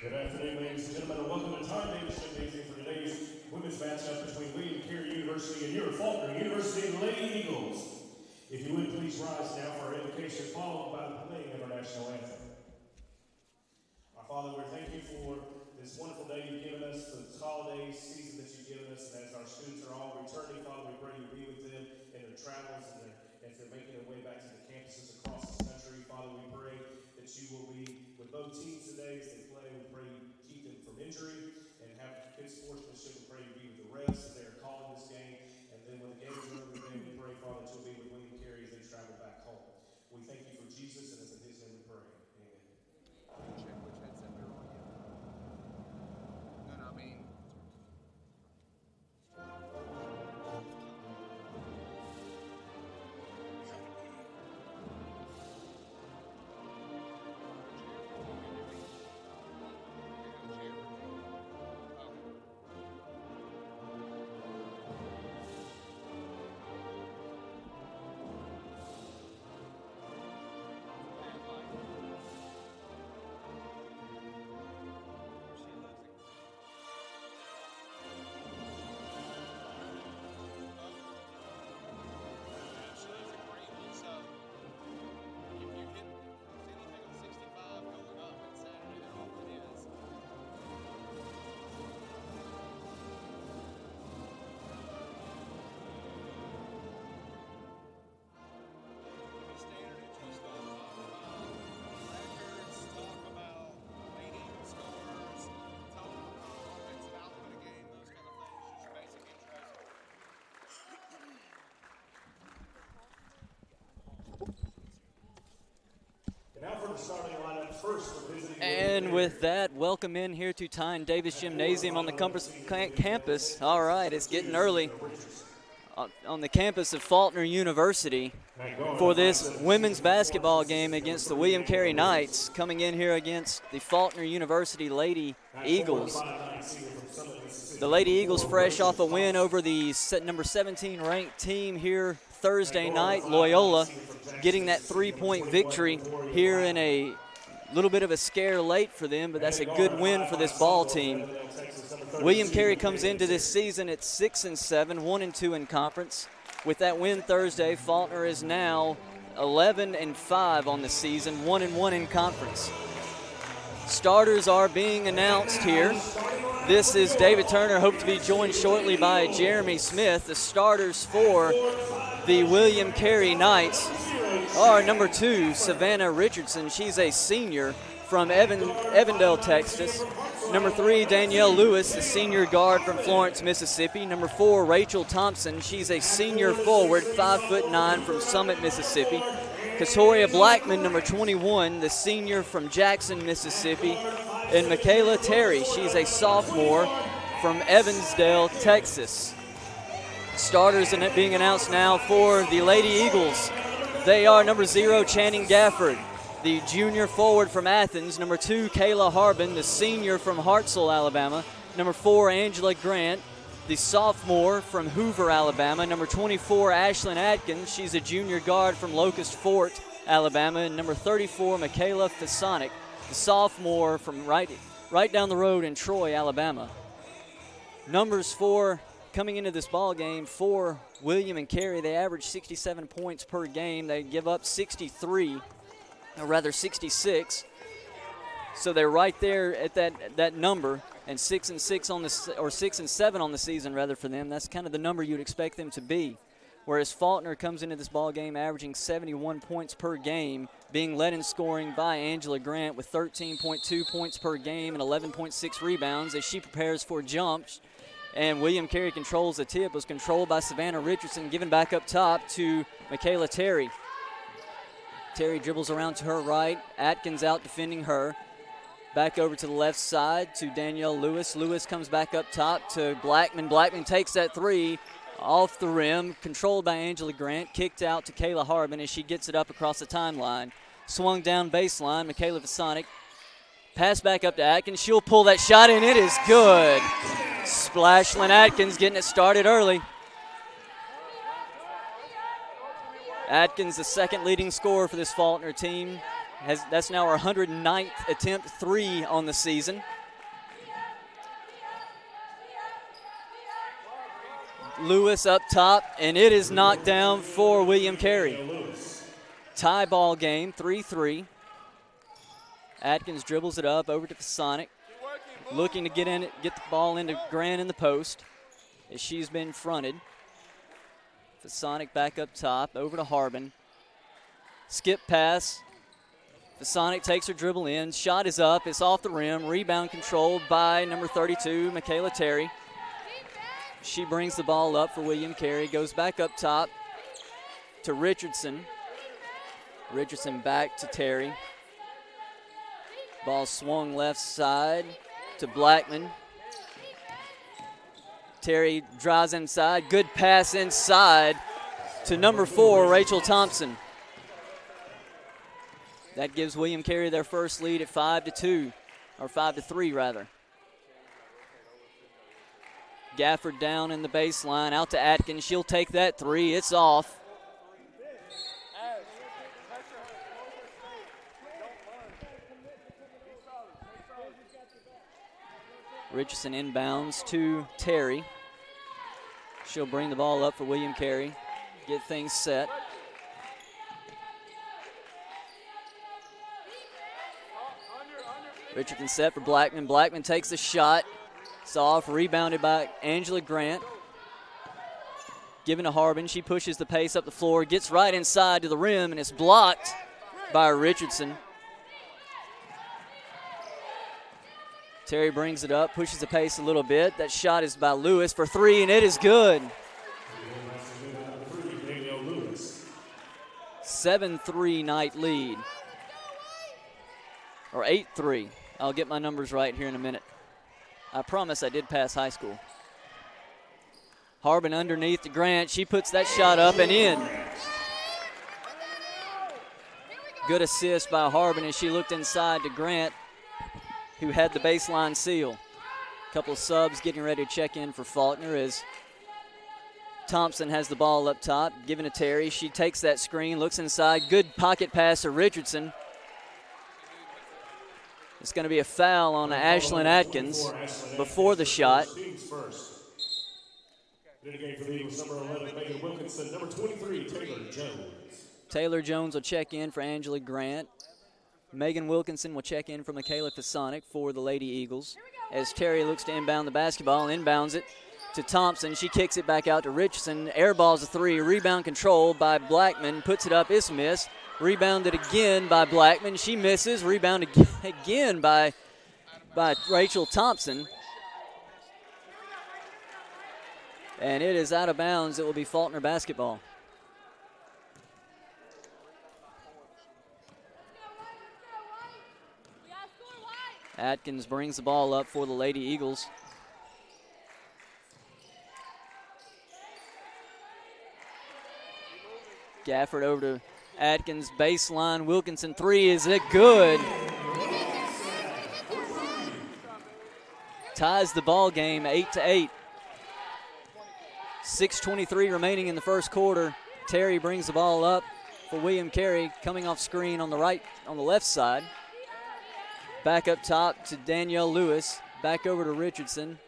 Good afternoon, ladies and gentlemen, and welcome to Time Davis Gymnasium for today's women's matchup between William Carey University and your Faulkner University Lady Eagles. If you would please rise now for our invocation, followed by the playing of our national anthem. Our Father, we thank you for this wonderful day you've given us, for this holiday season that you've given us, and as our students are all returning, Father, we pray you be with them in their travels and as they're making their way back to the campuses across this country. Father, we pray that you will be with both teams today as they play. We pray you keep them from injury and have good sportsmanship. We pray you be with the refs as they are calling this game. And then when the game is over, we pray, Father, that you'll be with William Carey as they travel back home. We thank you for Jesus, and it's in his name we pray. Amen. Check which headset they're on yet. No, I mean. And with that, welcome in here to Tyne Davis Gymnasium on the campus. All right, it's getting early on the campus of Faulkner University for this women's basketball game against the William Carey Knights, coming in here against the Faulkner University Lady Eagles. The Lady Eagles fresh off a win over the number 17 ranked team here Thursday night, Loyola, getting that 3-point victory here in a little bit of a scare late for them, but that's a good win for this ball team. William Carey comes into this season at 6-7, 1-2 in conference. With that win Thursday, Faulkner is now 11-5 on the season, 1-1 in conference. Starters are being announced here. This is David Turner, hope to be joined shortly by Jeremy Smith. The starters for the William Carey Knights are number 2, Savannah Richardson. She's a senior from Evandale, Texas. Number 3, Danielle Lewis, the senior guard from Florence, Mississippi. Number 4, Rachel Thompson. She's a senior forward, 5'9", from Summit, Mississippi. Katoria Blackman, number 21, the senior from Jackson, Mississippi. And Michaela Terry, she's a sophomore from Evansdale, Texas. Starters being announced now for the Lady Eagles. They are number 0, Channing Gafford, the junior forward from Athens. Number 2, Kayla Harbin, the senior from Hartselle, Alabama. Number 4, Angela Grant, the sophomore from Hoover, Alabama. Number 24, Ashlyn Atkins. She's a junior guard from Locust Fort, Alabama. And number 34, Michaela Fasonic, the sophomore from right down the road in Troy, Alabama. Numbers for coming into this ball game for William and Carey, they average 67 points per game. They give up 66. So they're right there at that number, and 6-6 on the, or 6-7 on the season rather, for them. That's kind of the number you'd expect them to be. Whereas Faulkner comes into this ball game averaging 71 points per game, being led in scoring by Angela Grant with 13.2 points per game and 11.6 rebounds as she prepares for jumps. And William Carey controls the tip, was controlled by Savannah Richardson, given back up top to Michaela Terry. Terry dribbles around to her right, Atkins out defending her. Back over to the left side to Danielle Lewis. Lewis comes back up top to Blackman. Blackman takes that 3 off the rim, controlled by Angela Grant, kicked out to Kayla Harbin as she gets it up across the timeline. Swung down baseline, Michaela Vasonic. Pass back up to Atkins. She'll pull that shot, and it is good. Splashlin Atkins getting it started early. Atkins, the second leading scorer for this Faulkner team, That's now our 109th attempt three on the season. Lewis up top, and it is knocked down for William Carey. Tie ball game, 3-3. Atkins dribbles it up over to Fasonic, looking to get the ball into Grant in the post as she's been fronted. Fasonic back up top, over to Harbin. Skip pass. Fasonic takes her dribble in. Shot is up. It's off the rim. Rebound controlled by number 32, Michaela Terry. She brings the ball up for William Carey. Goes back up top to Richardson. Richardson back to Terry. Ball swung left side to Blackman. Terry drives inside. Good pass inside to number 4, Rachel Thompson. That gives William Carey their first lead at 5-2, or 5-3 rather. Gafford down in the baseline, out to Atkins. She'll take that three. It's off. Richardson inbounds to Terry. She'll bring the ball up for William Carey, get things set. Richardson set for Blackman. Blackman takes the shot. It's off, rebounded by Angela Grant. Given to Harbin, she pushes the pace up the floor, gets right inside to the rim, and it's blocked by Richardson. Terry brings it up, pushes the pace a little bit. That shot is by Lewis for three, and it is good. 7-3 Knight lead. Or 8-3. I'll get my numbers right here in a minute. I promise I did pass high school. Harbin underneath to Grant. She puts that shot up and in. Good assist by Harbin as she looked inside to Grant, who had the baseline seal. A couple of subs getting ready to check in for Faulkner as Thompson has the ball up top, given to Terry. She takes that screen, looks inside. Good pocket pass to Richardson. It's going to be a foul on Ashlyn Atkins before the shot. Taylor Jones will check in for Angela Grant. Megan Wilkinson will check in for Michaela Fasonic for the Lady Eagles. As Terry looks to inbound the basketball, inbounds it to Thompson. She kicks it back out to Richardson. Airballs a three. Rebound control by Blackman. Puts it up. It's missed. Rebounded again by Blackman. She misses. Rebound again by Rachel Thompson. And it is out of bounds. It will be Faulkner basketball. Atkins brings the ball up for the Lady Eagles. Gafford over to Atkins, baseline. Wilkinson three, is it good? Ties the ball game 8-8. 6:23 remaining in the first quarter. Terry brings the ball up for William Carey, coming off screen on the left side. Back up top to Danielle Lewis. Back over to Richardson,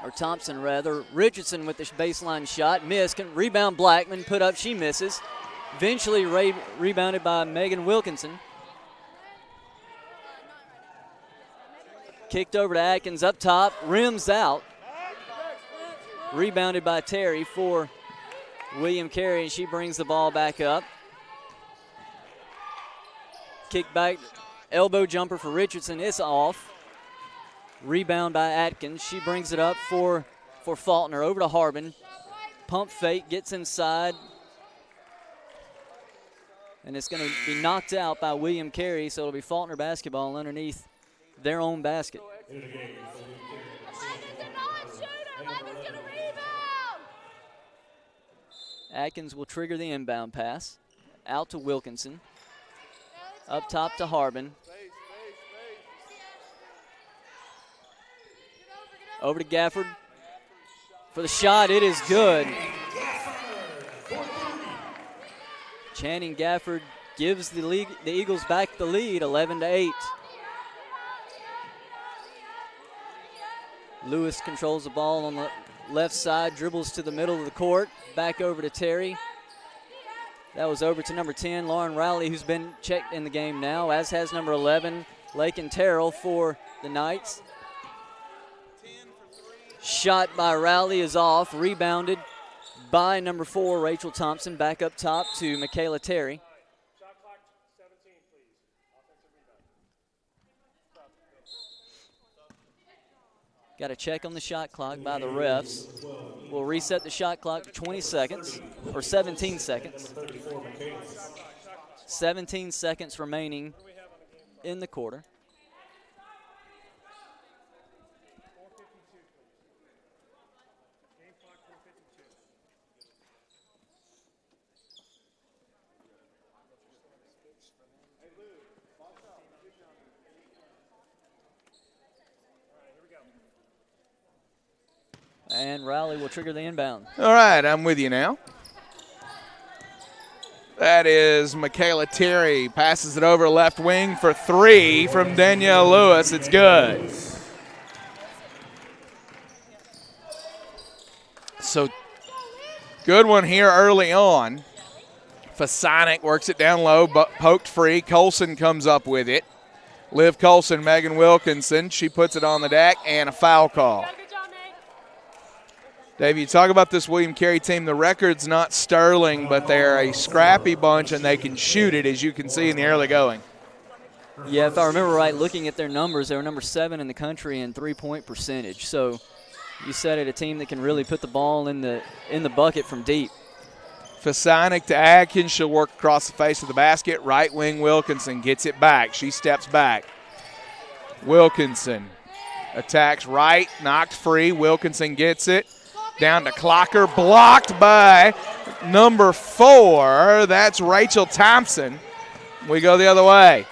or Thompson rather. Richardson with the baseline shot, missed. Rebound Blackman, put up, she misses. Eventually rebounded by Megan Wilkinson. Kicked over to Atkins up top, rims out. Rebounded by Terry for William Carey, and she brings the ball back up. Kick back, elbow jumper for Richardson, it's off. Rebound by Atkins, she brings it up for Faulkner, over to Harbin. Pump fake, gets inside. And it's going to be knocked out by William Carey, so it'll be Faulkner basketball underneath their own basket. Atkins will trigger the inbound pass. Out to Wilkinson. Up top to Harbin. Over to Gafford for the shot. It is good. Channing Gafford gives the Eagles back the lead, 11-8. Lewis controls the ball on the left side, dribbles to the middle of the court, back over to Terry. That was over to number 10, Lauren Rowley, who's been checked in the game now, as has number 11, Lakin Terrell for the Knights. Shot by Rowley is off, rebounded by number 4, Rachel Thompson. Back up top to Michaela Terry. Shot clock 17, please. Offensive rebound. Got a check on the shot clock by the refs. We'll reset the shot clock to 20 seconds, or 17 seconds. 17 seconds remaining in the quarter. And Rowley will trigger the inbound. All right, I'm with you now. That is Michaela Terry. Passes it over left wing for 3 from Danielle Lewis. It's good. So good one here early on. Fasonic works it down low, but poked free. Colson comes up with it. Liv Colson, Megan Wilkinson. She puts it on the deck, and a foul call. Dave, you talk about this William Carey team. The record's not sterling, but they're a scrappy bunch, and they can shoot it, as you can see in the early going. Yeah, if I remember right, looking at their numbers, they were number 7 in the country in three-point percentage. So you said it, a team that can really put the ball in the bucket from deep. Fasonic to Adkins. She'll work across the face of the basket. Right wing Wilkinson gets it back. She steps back. Wilkinson attacks right, knocked free. Wilkinson gets it. Down to Clocker, blocked by number 4. That's Rachel Thompson. We go the other way.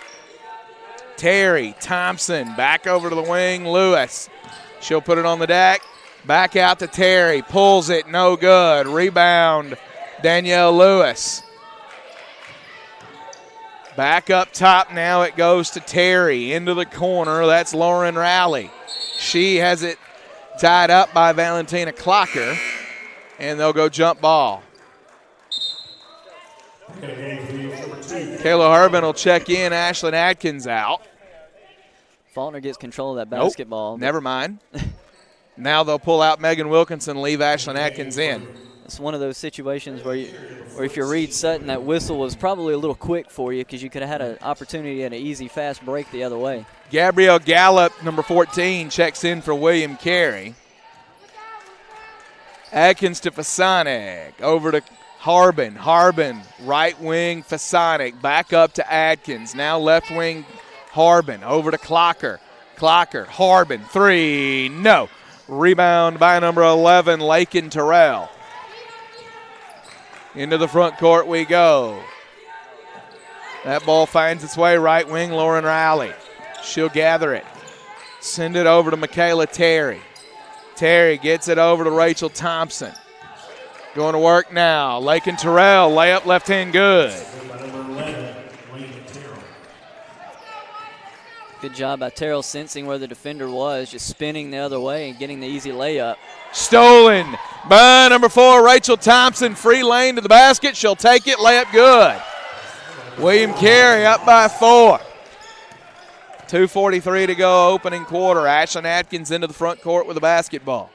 Terry, Thompson, back over to the wing, Lewis. She'll put it on the deck. Back out to Terry, pulls it, no good. Rebound, Danielle Lewis. Back up top now, it goes to Terry, into the corner. That's Lauren Rowley. She has it tied up by Valentina Clocker, and they'll go jump ball. Kayla Harbin will check in. Ashlyn Adkins out. Faulkner gets control of that basketball. Nope, never mind. Now they'll pull out Megan Wilkinson, leave Ashlyn Adkins in. It's one of those situations where if you read Sutton, that whistle was probably a little quick for you because you could have had an opportunity at an easy, fast break the other way. Gabrielle Gallup, number 14, checks in for William Carey. Adkins to Fasonic. Over to Harbin. Harbin, right wing Fasonic. Back up to Adkins. Now left wing Harbin. Over to Clocker. Clocker, Harbin, 3. No. Rebound by number 11, Lakin Terrell. Into the front court we go. That ball finds its way right wing, Lauren Rowley. She'll gather it. Send it over to Michaela Terry. Terry gets it over to Rachel Thompson. Going to work now. Lakin Terrell, layup left hand good. Good job by Terrell sensing where the defender was, just spinning the other way and getting the easy layup. Stolen by number 4, Rachel Thompson. Free lane to the basket. She'll take it. Layup good. William Carey up by 4. 2:43 to go, opening quarter. Ashlyn Adkins into the front court with the basketball.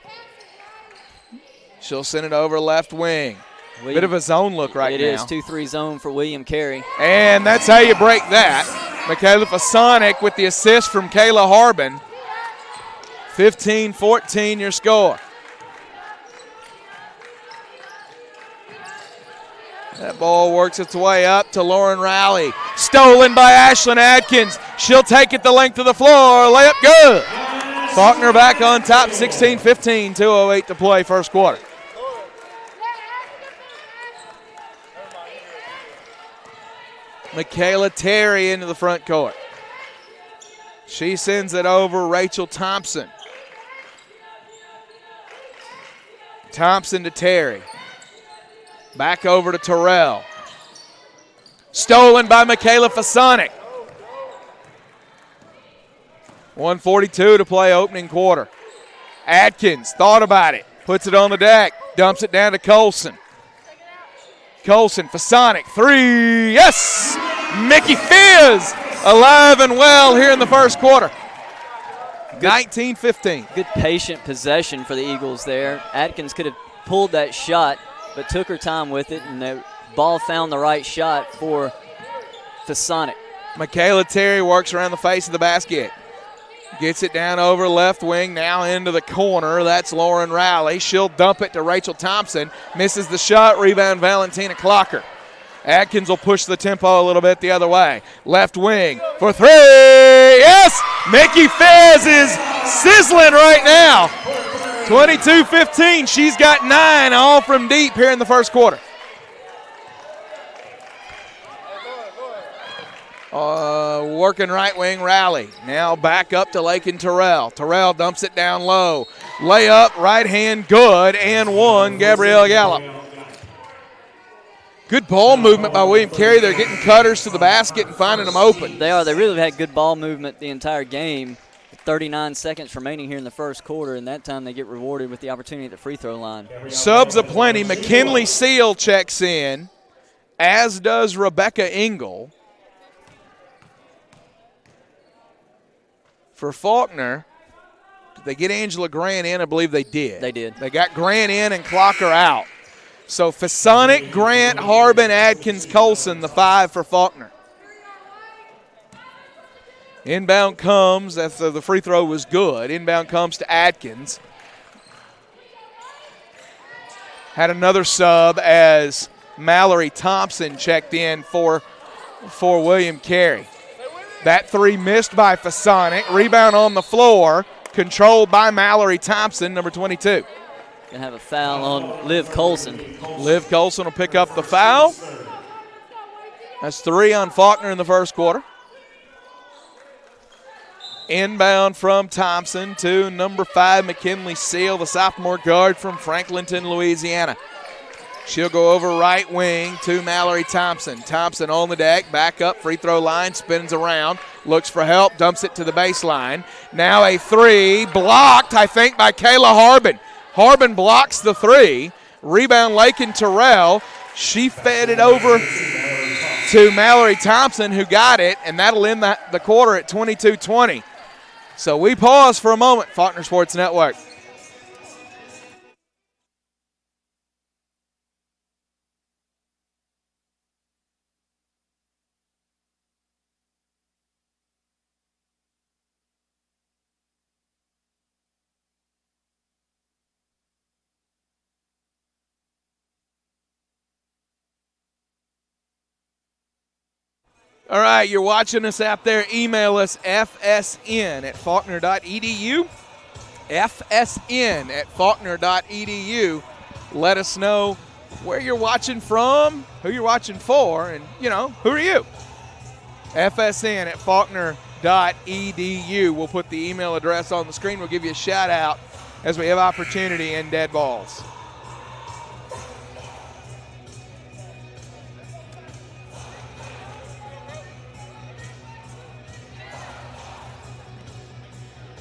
She'll send it over left wing. Bit of a zone look right now. It is 2-3 zone for William Carey. And that's how you break that. Michaela Fasonic with the assist from Kayla Harbin. 15-14 your score. That ball works its way up to Lauren Rowley. Stolen by Ashlyn Adkins. She'll take it the length of the floor. Layup good. Faulkner back on top, 16-15, 2:08 to play first quarter. Michaela Terry into the front court. She sends it over Rachel Thompson. Thompson to Terry. Back over to Terrell. Stolen by Michaela Fasonic. 1:42 to play opening quarter. Atkins thought about it, puts it on the deck, dumps it down to Colson. Colson, Fasonic, three, yes! Mickey Fizz alive and well here in the first quarter. 19-15. Good patient possession for the Eagles there. Atkins could have pulled that shot, but took her time with it, and the ball found the right shot for Fasonic. Michaela Terry works around the face of the basket. Gets it down over left wing, now into the corner. That's Lauren Rowley. She'll dump it to Rachel Thompson. Misses the shot, rebound Valentina Clocker. Atkins will push the tempo a little bit the other way. Left wing for three. Yes! Mickey Fez is sizzling right now. 22-15. She's got 9 all from deep here in the first quarter. Working right wing, Rowley. Now back up to Lakin Terrell. Terrell dumps it down low. Layup, right hand, good, and one, Gabrielle Gallup. Good ball movement by William Carey. They're getting cutters to the basket and finding them open. They are. They really had good ball movement the entire game. 39 seconds remaining here in the first quarter, and that time they get rewarded with the opportunity at the free throw line. Subs aplenty. McKinley Seal checks in, as does Rebecca Engel. For Faulkner, did they get Angela Grant in? I believe they did. They did. They got Grant in and Clocker out. So Fasonic, Grant, Harbin, Adkins, Colson, the 5 for Faulkner. Inbound comes, after the free throw was good. Inbound comes to Adkins. Had another sub as Mallory Thompson checked in for William Carey. That 3 missed by Fasonic. Rebound on the floor, controlled by Mallory Thompson, number 22. Gonna have a foul on Liv Colson. Liv Colson will pick up the foul. That's 3 on Faulkner in the first quarter. Inbound from Thompson to number 5, McKinley Seal, the sophomore guard from Franklinton, Louisiana. She'll go over right wing to Mallory Thompson. Thompson on the deck, back up, free throw line, spins around, looks for help, dumps it to the baseline. Now a 3, blocked, I think, by Kayla Harbin. Harbin blocks the 3. Rebound Lakin Terrell. She fed it over to Mallory Thompson, who got it, and that'll end the quarter at 22-20. So we pause for a moment, Faulkner Sports Network. All right, you're watching us out there. Email us fsn@faulkner.edu. fsn@faulkner.edu. Let us know where you're watching from, who you're watching for, and, who are you? fsn@faulkner.edu. We'll put the email address on the screen. We'll give you a shout out as we have opportunity in dead balls.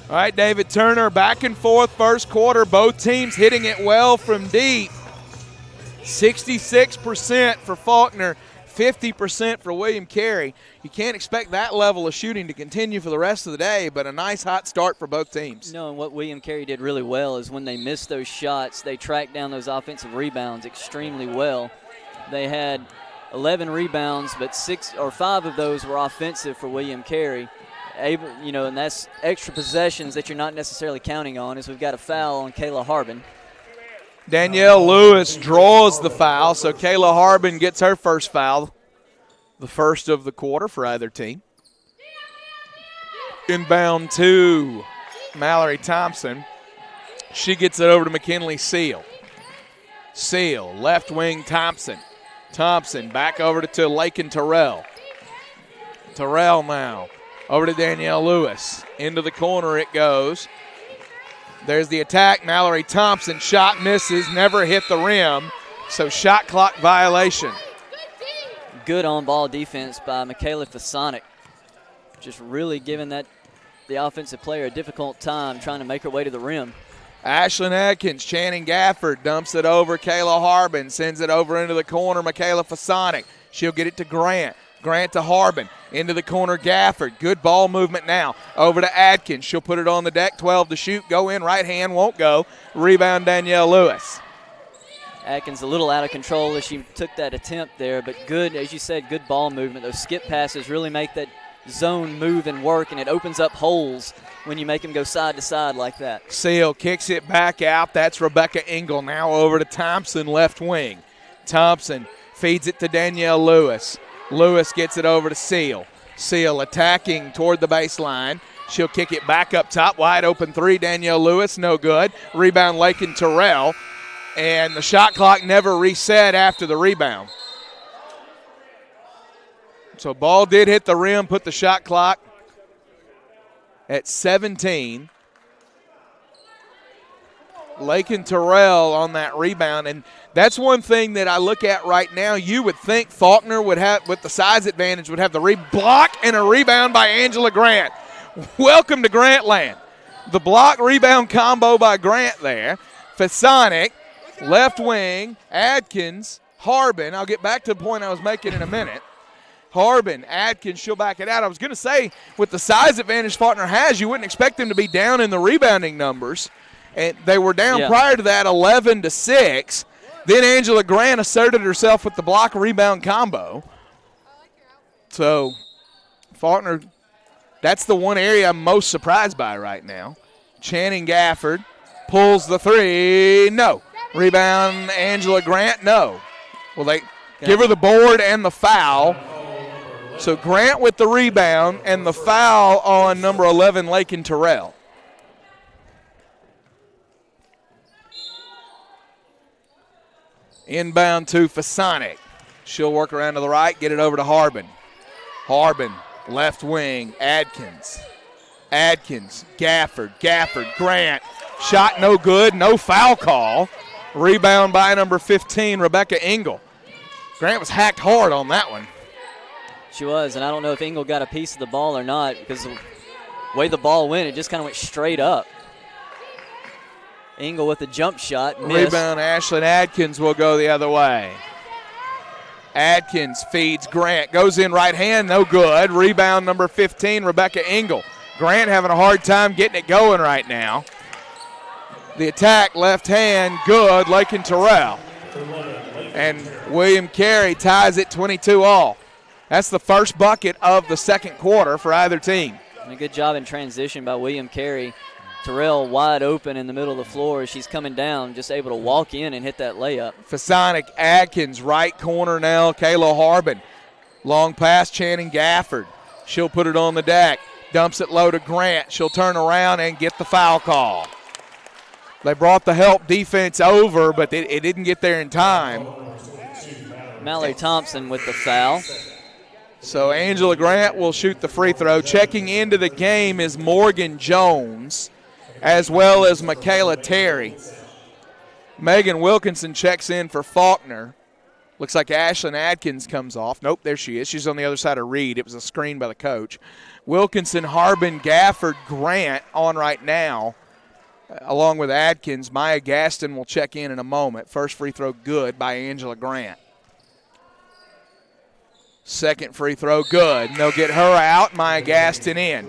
All right, David Turner, back and forth first quarter. Both teams hitting it well from deep. 66% for Faulkner, 50% for William Carey. You can't expect that level of shooting to continue for the rest of the day, but a nice hot start for both teams. No, and what William Carey did really well is when they missed those shots, they tracked down those offensive rebounds extremely well. They had 11 rebounds, but 5 of those were offensive for William Carey. And that's extra possessions that you're not necessarily counting on, as we've got a foul on Kayla Harbin. Danielle Lewis draws the foul, so Kayla Harbin gets her first foul, the first of the quarter for either team. Inbound to Mallory Thompson. She gets it over to McKinley Seal. Seal, left wing Thompson. Thompson back over to Lakin Terrell. Terrell now. Over to Danielle Lewis. Into the corner it goes. There's the attack. Mallory Thompson. Shot misses. Never hit the rim. So shot clock violation. good on-ball defense by Michaela Fasonic. Just really giving the offensive player a difficult time trying to make her way to the rim. Ashlyn Atkins, Channing Gafford dumps it over. Kayla Harbin sends it over into the corner. Michaela Fasonic. She'll get it to Grant. Grant to Harbin. Into the corner, Gafford. Good ball movement now. Over to Atkins. She'll put it on the deck. 12 to shoot. Go in. Right hand won't go. Rebound, Danielle Lewis. Atkins a little out of control as she took that attempt there, but good, as you said, good ball movement. Those skip passes really make that zone move and work, and it opens up holes when you make them go side to side like that. Seal kicks it back out. That's Rebecca Engel. Now over to Thompson, left wing. Thompson feeds it to Danielle Lewis. Lewis gets it over to Seal. Seal attacking toward the baseline. She'll kick it back up top. Wide open three, Danielle Lewis, no good. Rebound, Lakin Terrell. And the shot clock never reset after the rebound. So ball did hit the rim, put the shot clock at 17. Lakin Terrell on that rebound. And that's one thing that I look at right now. You would think Faulkner would have, with the size advantage, would have the block and a rebound by Angela Grant. Welcome to Grantland. The block rebound combo by Grant there. Fasonic, left wing, Adkins, Harbin. I'll get back to the point I was making in a minute. Harbin, Adkins, she'll back it out. I was going to say, with the size advantage Faulkner has, you wouldn't expect them to be down in the rebounding numbers. And they were down prior to that 11-6. Then Angela Grant asserted herself with the block rebound combo. So Faulkner, that's the one area I'm most surprised by right now. Channing Gafford pulls the three. No. Rebound, Angela Grant, no. Well, they give her the board and the foul. So Grant with the rebound and the foul on number 11, Lakin Terrell. Inbound to Fasonic. She'll work around to the right, get it over to Harbin. Harbin, left wing, Adkins. Adkins, Gafford, Grant. Shot no good, no foul call. Rebound by number 15, Rebecca Engel. Grant was hacked hard on that one. She was, and I don't know if Engel got a piece of the ball or not because the way the ball went, it just kind of went straight up. Engel with the jump shot, missed. Rebound, Ashlyn Adkins will go the other way. Adkins feeds Grant, goes in right hand, no good. Rebound number 15, Rebecca Engel. Grant having a hard time getting it going right now. The attack, left hand, good, Lakin Terrell. And William Carey ties it 22-all. That's the first bucket of the second quarter for either team. And a good job in transition by William Carey. Terrell wide open in the middle of the floor as she's coming down, just able to walk in and hit that layup. Fasonic, Adkins, right corner now, Kayla Harbin. Long pass, Channing Gafford. She'll put it on the deck. Dumps it low to Grant. She'll turn around and get the foul call. They brought the help defense over, but it didn't get there in time. Mallory Thompson with the foul. So Angela Grant will shoot the free throw. Checking into the game is Morgan Jones, as well as Michaela Terry. Megan Wilkinson checks in for Faulkner. Looks like Ashlyn Adkins comes off. Nope, there she is. She's on the other side of Reed. It was a screen by the coach. Wilkinson, Harbin, Gafford, Grant on right now, along with Adkins. Maya Gaston will check in a moment. First free throw good by Angela Grant. Second free throw good. And they'll get her out. Maya Gaston in.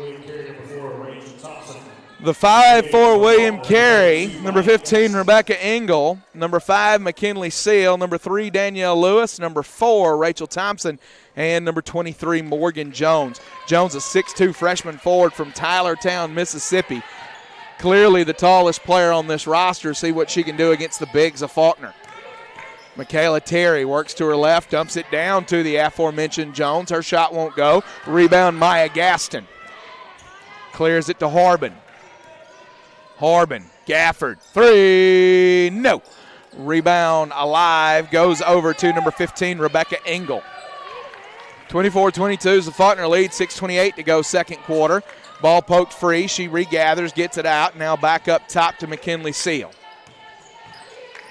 The 5 for William Carey, number 15, Rebecca Engel, number 5, McKinley Seal, number 3, Danielle Lewis, number 4, Rachel Thompson, and number 23, Morgan Jones. Jones, a 6'2 freshman forward from Tylertown, Mississippi. Clearly the tallest player on this roster. See what she can do against the bigs of Faulkner. Michaela Terry works to her left, dumps it down to the aforementioned Jones. Her shot won't go. Rebound, Maya Gaston. Clears it to Harbin. Harbin, Gafford, three, no. Rebound alive, goes over to number 15, Rebecca Engel. 24-22 is the Faulkner lead, 6:28 to go second quarter. Ball poked free, she regathers, gets it out, now back up top to McKinley Seal.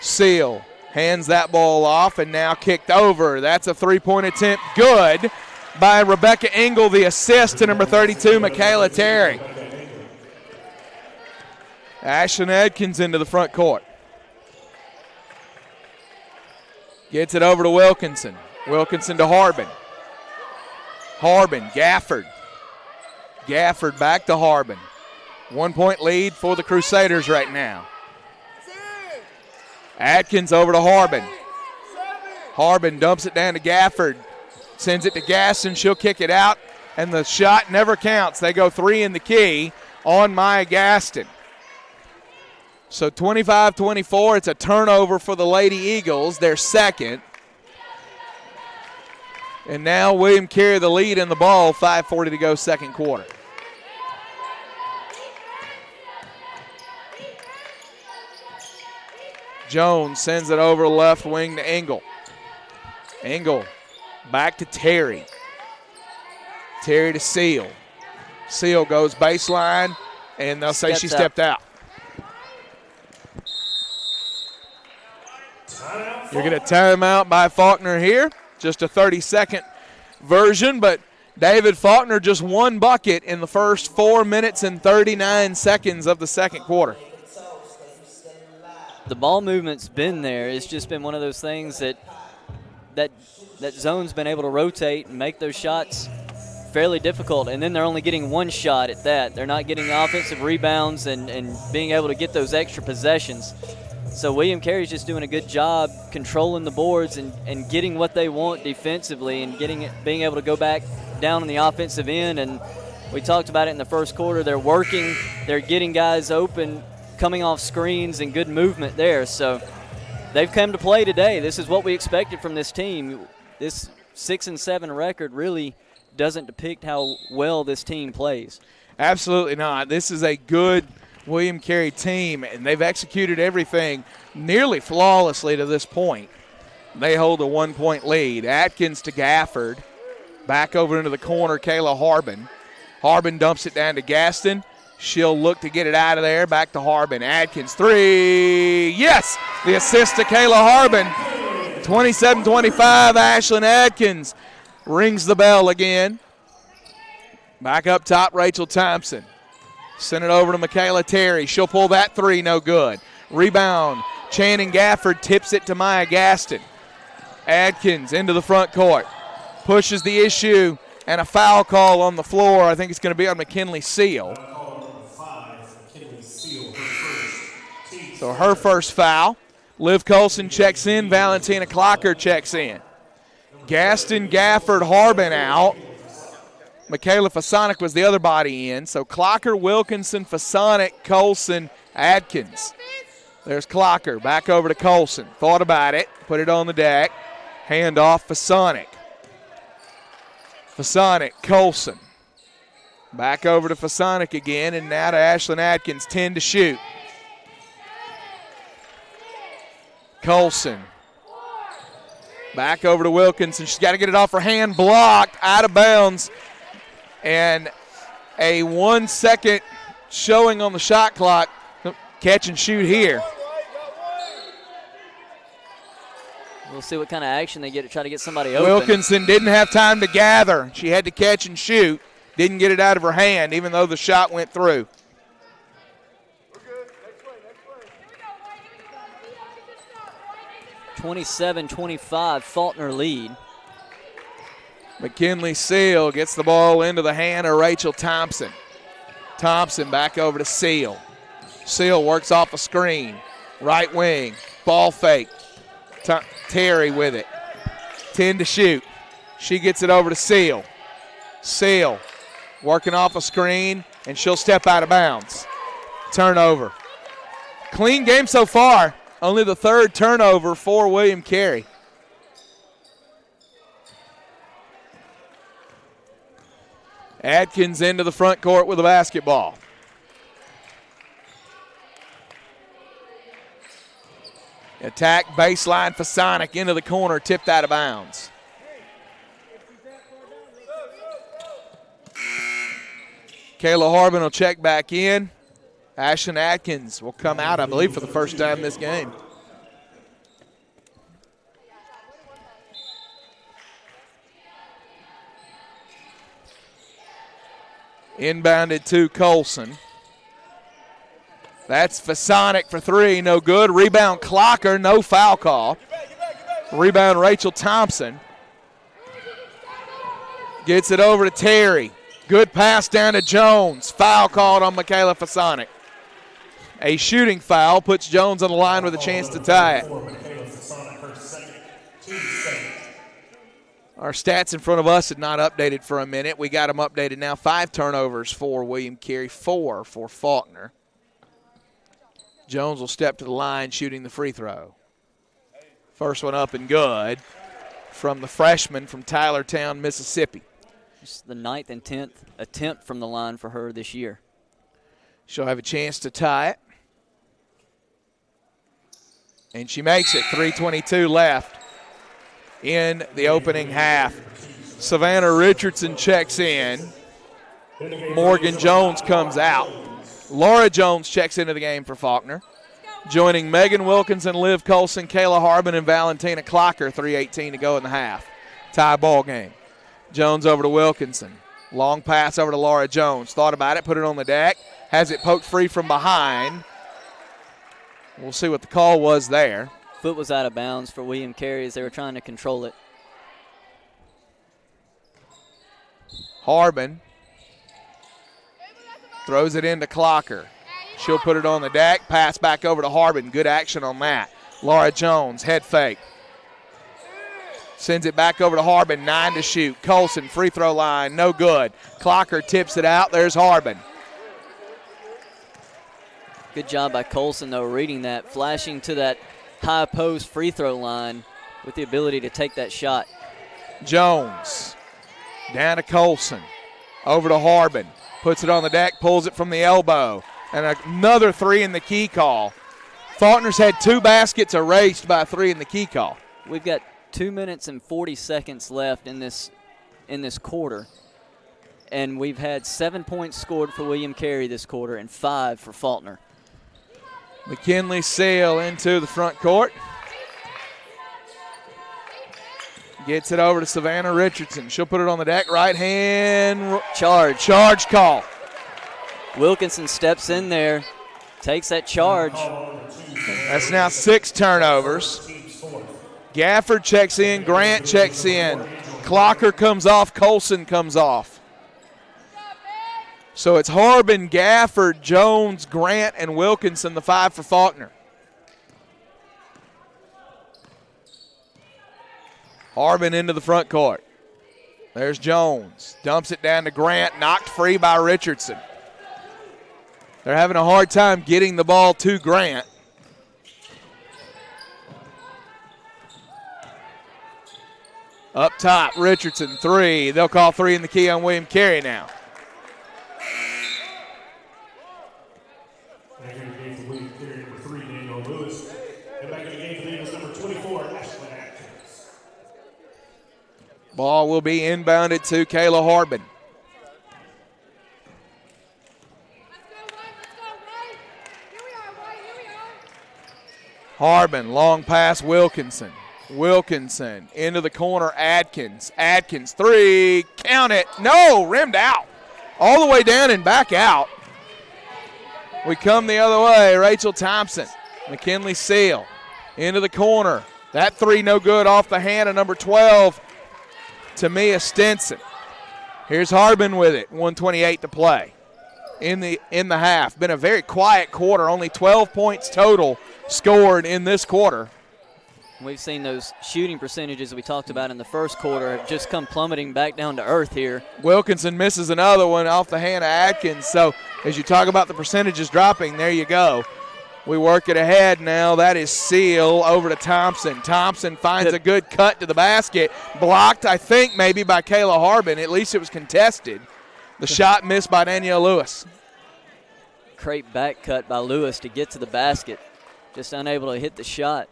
Seal hands that ball off and now kicked over. That's a three-point attempt. Good by Rebecca Engel, the assist to number 32, Michaela Terry. Ashlyn Adkins into the front court. Gets it over to Wilkinson. Wilkinson to Harbin. Harbin, Gafford. Gafford back to Harbin. 1 point lead for the Crusaders right now. Adkins over to Harbin. Harbin dumps it down to Gafford. Sends it to Gaston. She'll kick it out, and the shot never counts. They go three in the key on Maya Gaston. So 25-24, it's a turnover for the Lady Eagles, their second. And now William Carey the lead in the ball, 5:40 to go, second quarter. Jones sends it over left wing to Engel. Engel back to Terry. Terry to Seal. Seal goes baseline, and they'll say she stepped out. You're going to timeout by Faulkner here. Just a 30-second version, but David Faulkner just one bucket in the first 4 minutes and 39 seconds of the second quarter. The ball movement's been there. It's just been one of those things that zone's been able to rotate and make those shots fairly difficult, and then they're only getting one shot at that. They're not getting offensive rebounds and being able to get those extra possessions. So William Carey's just doing a good job controlling the boards and getting what they want defensively and being able to go back down on the offensive end. And we talked about it in the first quarter. They're working. They're getting guys open, coming off screens, and good movement there. So they've come to play today. This is what we expected from this team. This 6-7 record really doesn't depict how well this team plays. Absolutely not. This is a good William Carey team, and they've executed everything nearly flawlessly to this point. They hold a 1 point lead. Atkins to Gafford. Back over into the corner, Kayla Harbin. Harbin dumps it down to Gaston. She'll look to get it out of there. Back to Harbin. Atkins, three. Yes! The assist to Kayla Harbin. 27-25, Ashlyn Atkins rings the bell again. Back up top, Rachel Thompson. Send it over to Michaela Terry. She'll pull that three, no good. Rebound. Channing Gafford tips it to Maya Gaston. Adkins into the front court. Pushes the issue, and a foul call on the floor. I think it's going to be on McKinley Seal. So her first foul. Liv Colson checks in. Valentina Clocker checks in. Gaston, Gafford, Harbin out. Michaela Fasonic was the other body in. So Clocker, Wilkinson, Fasonic, Colson, Adkins. There's Clocker. Back over to Colson. Thought about it. Put it on the deck. Hand off Fasonic. Fasonic, Colson. Back over to Fasonic again, and now to Ashlyn Atkins. 10 to shoot. Colson. Back over to Wilkinson. She's got to get it off her hand. Blocked. Out of bounds. And a 1 second showing on the shot clock. Catch and shoot here. We'll see what kind of action they get to try to get somebody open. Wilkinson didn't have time to gather. She had to catch and shoot. Didn't get it out of her hand, even though the shot went through. 27-25, Faulkner lead. McKinley Seal gets the ball into the hand of Rachel Thompson. Thompson back over to Seal. Seal works off a screen. Right wing. Ball fake. Terry with it. 10 to shoot. She gets it over to Seal. Seal working off a screen, and she'll step out of bounds. Turnover. Clean game so far. Only the third turnover for William Carey. Adkins into the front court with a basketball. Attack baseline for Sonic into the corner, tipped out of bounds. Kayla Harbin will check back in. Ashlyn Atkins will come out, I believe, for the first time this game. Inbounded to Colson. That's Fasonic for three, no good. Rebound Clocker, no foul call. Rebound Rachel Thompson. Gets it over to Terry. Good pass down to Jones. Foul called on Michaela Fasonic. A shooting foul puts Jones on the line with a chance to tie it. Our stats in front of us had not updated for a minute. We got them updated now. 5 turnovers for William Carey, 4 for Faulkner. Jones will step to the line shooting the free throw. First one up and good from the freshman from Tylertown, Mississippi. It's the 9th and 10th attempt from the line for her this year. She'll have a chance to tie it. And she makes it. 3:22 left in the opening half. Savannah Richardson checks in. Morgan Jones comes out. Laura Jones checks into the game for Faulkner. Joining Megan Wilkinson, Liv Colson, Kayla Harbin, and Valentina Clocker. 3:18 to go in the half. Tie ball game. Jones over to Wilkinson. Long pass over to Laura Jones. Thought about it, put it on the deck. Has it poked free from behind. We'll see what the call was there. Foot was out of bounds for William Carey as they were trying to control it. Harbin throws it into Clocker. She'll put it on the deck. Pass back over to Harbin. Good action on that. Laura Jones, head fake. Sends it back over to Harbin. 9 to shoot. Colson, free throw line, no good. Clocker tips it out. There's Harbin. Good job by Colson, though, reading that, flashing to that high post free throw line with the ability to take that shot. Jones down to Colson. Over to Harbin. Puts it on the deck, pulls it from the elbow. And another three in the key call. Faulkner's had 2 baskets erased by a 3 in the key call. We've got 2 minutes and 40 seconds left in this quarter. And we've had 7 points scored for William Carey this quarter and 5 for Faulkner. McKinley Seal into the front court. Gets it over to Savannah Richardson. She'll put it on the deck. Right hand. Charge call. Wilkinson steps in there, takes that charge. That's now 6 turnovers. Gafford checks in. Grant checks in. Clocker comes off. Colson comes off. So it's Harbin, Gafford, Jones, Grant, and Wilkinson, the 5 for Faulkner. Harbin into the front court. There's Jones. Dumps it down to Grant. Knocked free by Richardson. They're having a hard time getting the ball to Grant. Up top, Richardson, 3. They'll call 3 in the key on William Carey now. Ball will be inbounded to Kayla Harbin. Harbin, long pass, Wilkinson. Wilkinson into the corner, Adkins. Adkins, 3, count it. No, rimmed out. All the way down and back out. We come the other way, Rachel Thompson. McKinley Seal into the corner. That 3 no good off the hand of number 12, Tamia Stinson. Here's Harbin with it, 1:28 to play in the half. Been a very quiet quarter, only 12 points total scored in this quarter. We've seen those shooting percentages we talked about in the first quarter have just come plummeting back down to earth here. Wilkinson misses another one off the hand of Atkins. So as you talk about the percentages dropping, there you go. We work it ahead now. That is Seal over to Thompson. Thompson finds a good cut to the basket. Blocked, I think, maybe by Kayla Harbin. At least it was contested. The shot missed by Danielle Lewis. Great back cut by Lewis to get to the basket. Just unable to hit the shot.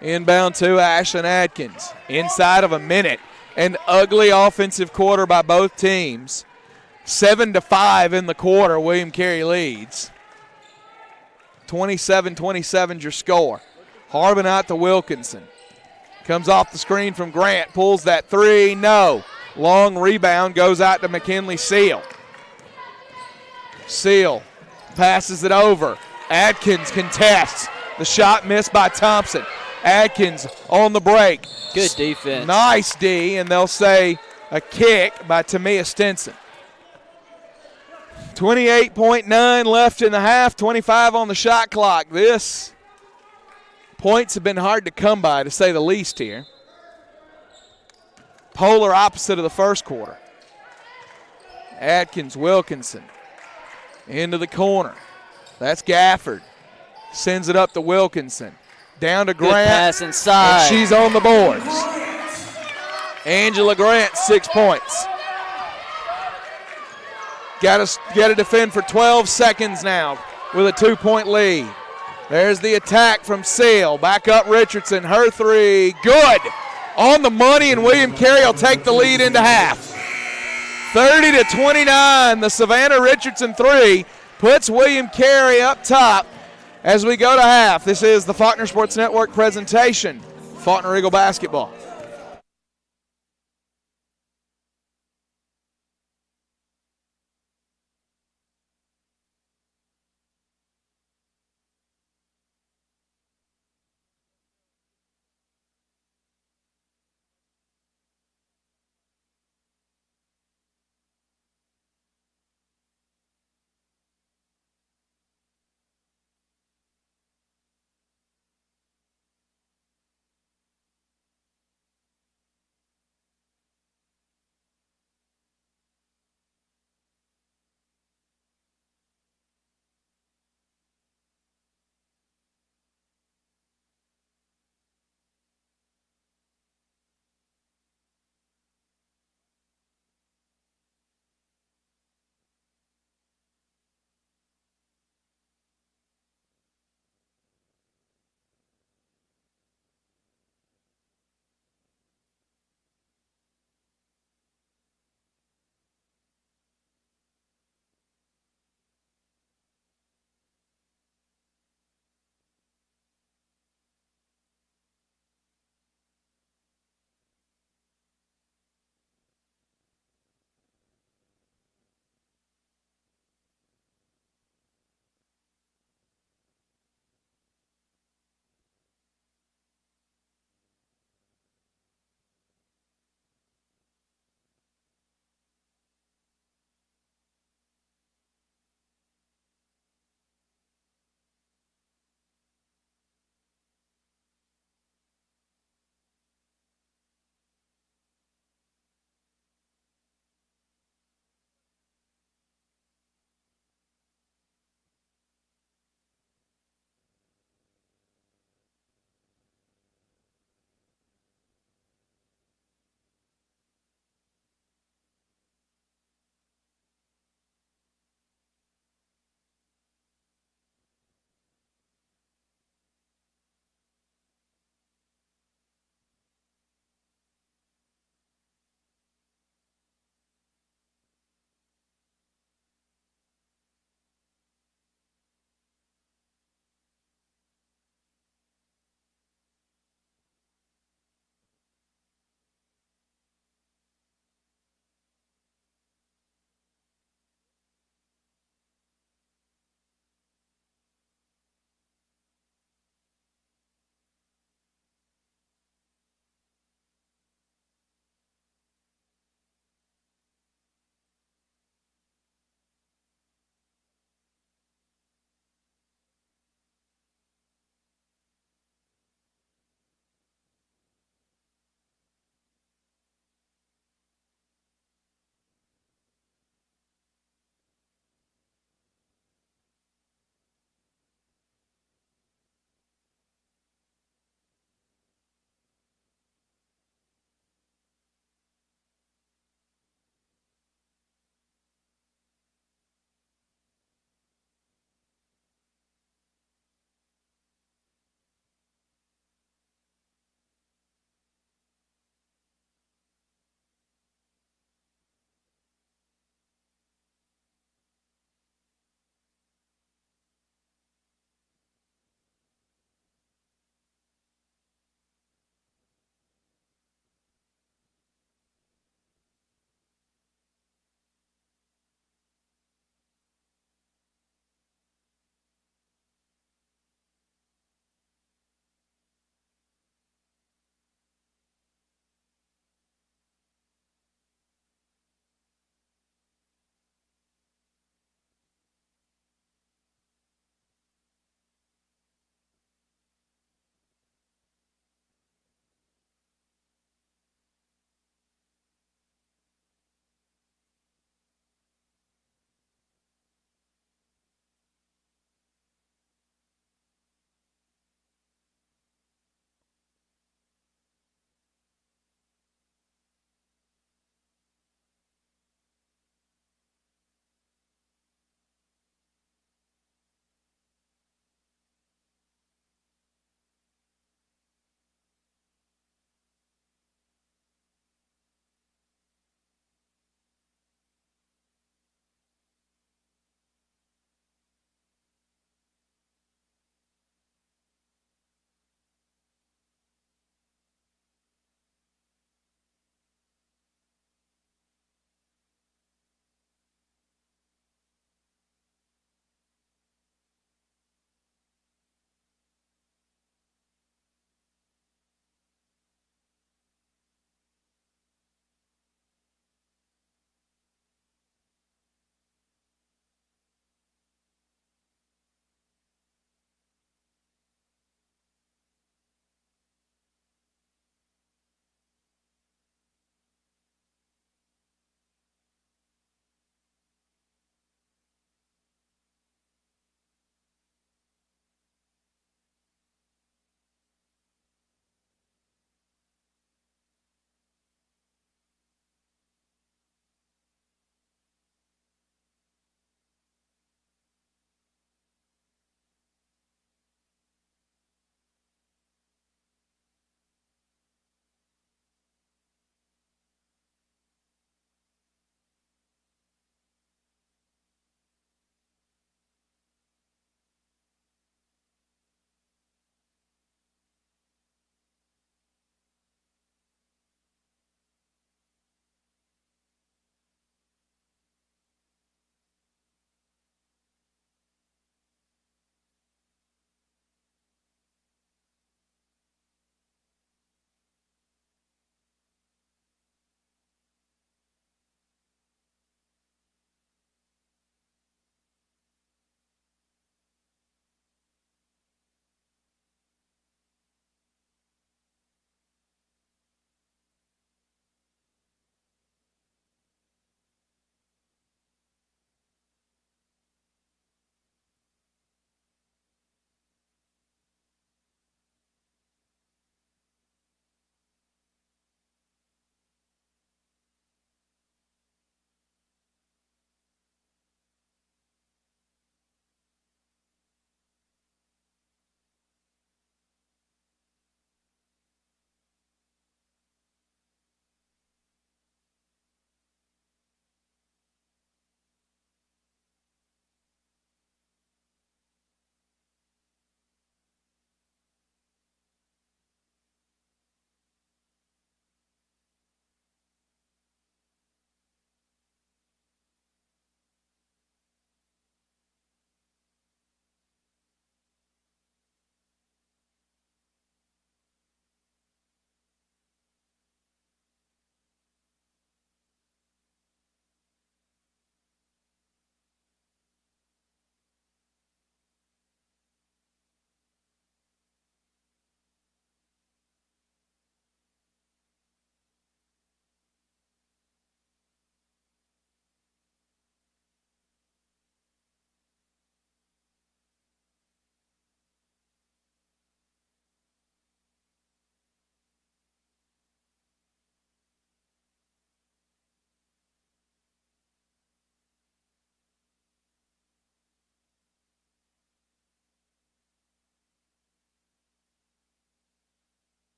Inbound to Ashlyn Atkins. Inside of a minute. An ugly offensive quarter by both teams. 7-5 in the quarter. William Carey leads. 27-27 your score. Harbin out to Wilkinson. Comes off the screen from Grant. Pulls that 3. No. Long rebound goes out to McKinley Seal. Seal passes it over. Adkins contests. The shot missed by Thompson. Adkins on the break. Good defense. Nice D, and they'll say a kick by Tamia Stinson. 28.9 left in the half, 25 on the shot clock. Points have been hard to come by, to say the least here. Polar opposite of the first quarter. Adkins, Wilkinson, into the corner. That's Gafford. Sends it up to Wilkinson. Down to Grant. Good pass inside. And she's on the boards. Angela Grant, 6 points. Got to defend for 12 seconds now with a 2-point lead. There's the attack from Seal. Back up Richardson. Her three. Good. On the money, and William Carey will take the lead into half. 30-29. The Savannah Richardson three puts William Carey up top as we go to half. This is the Faulkner Sports Network presentation. Faulkner Eagle basketball.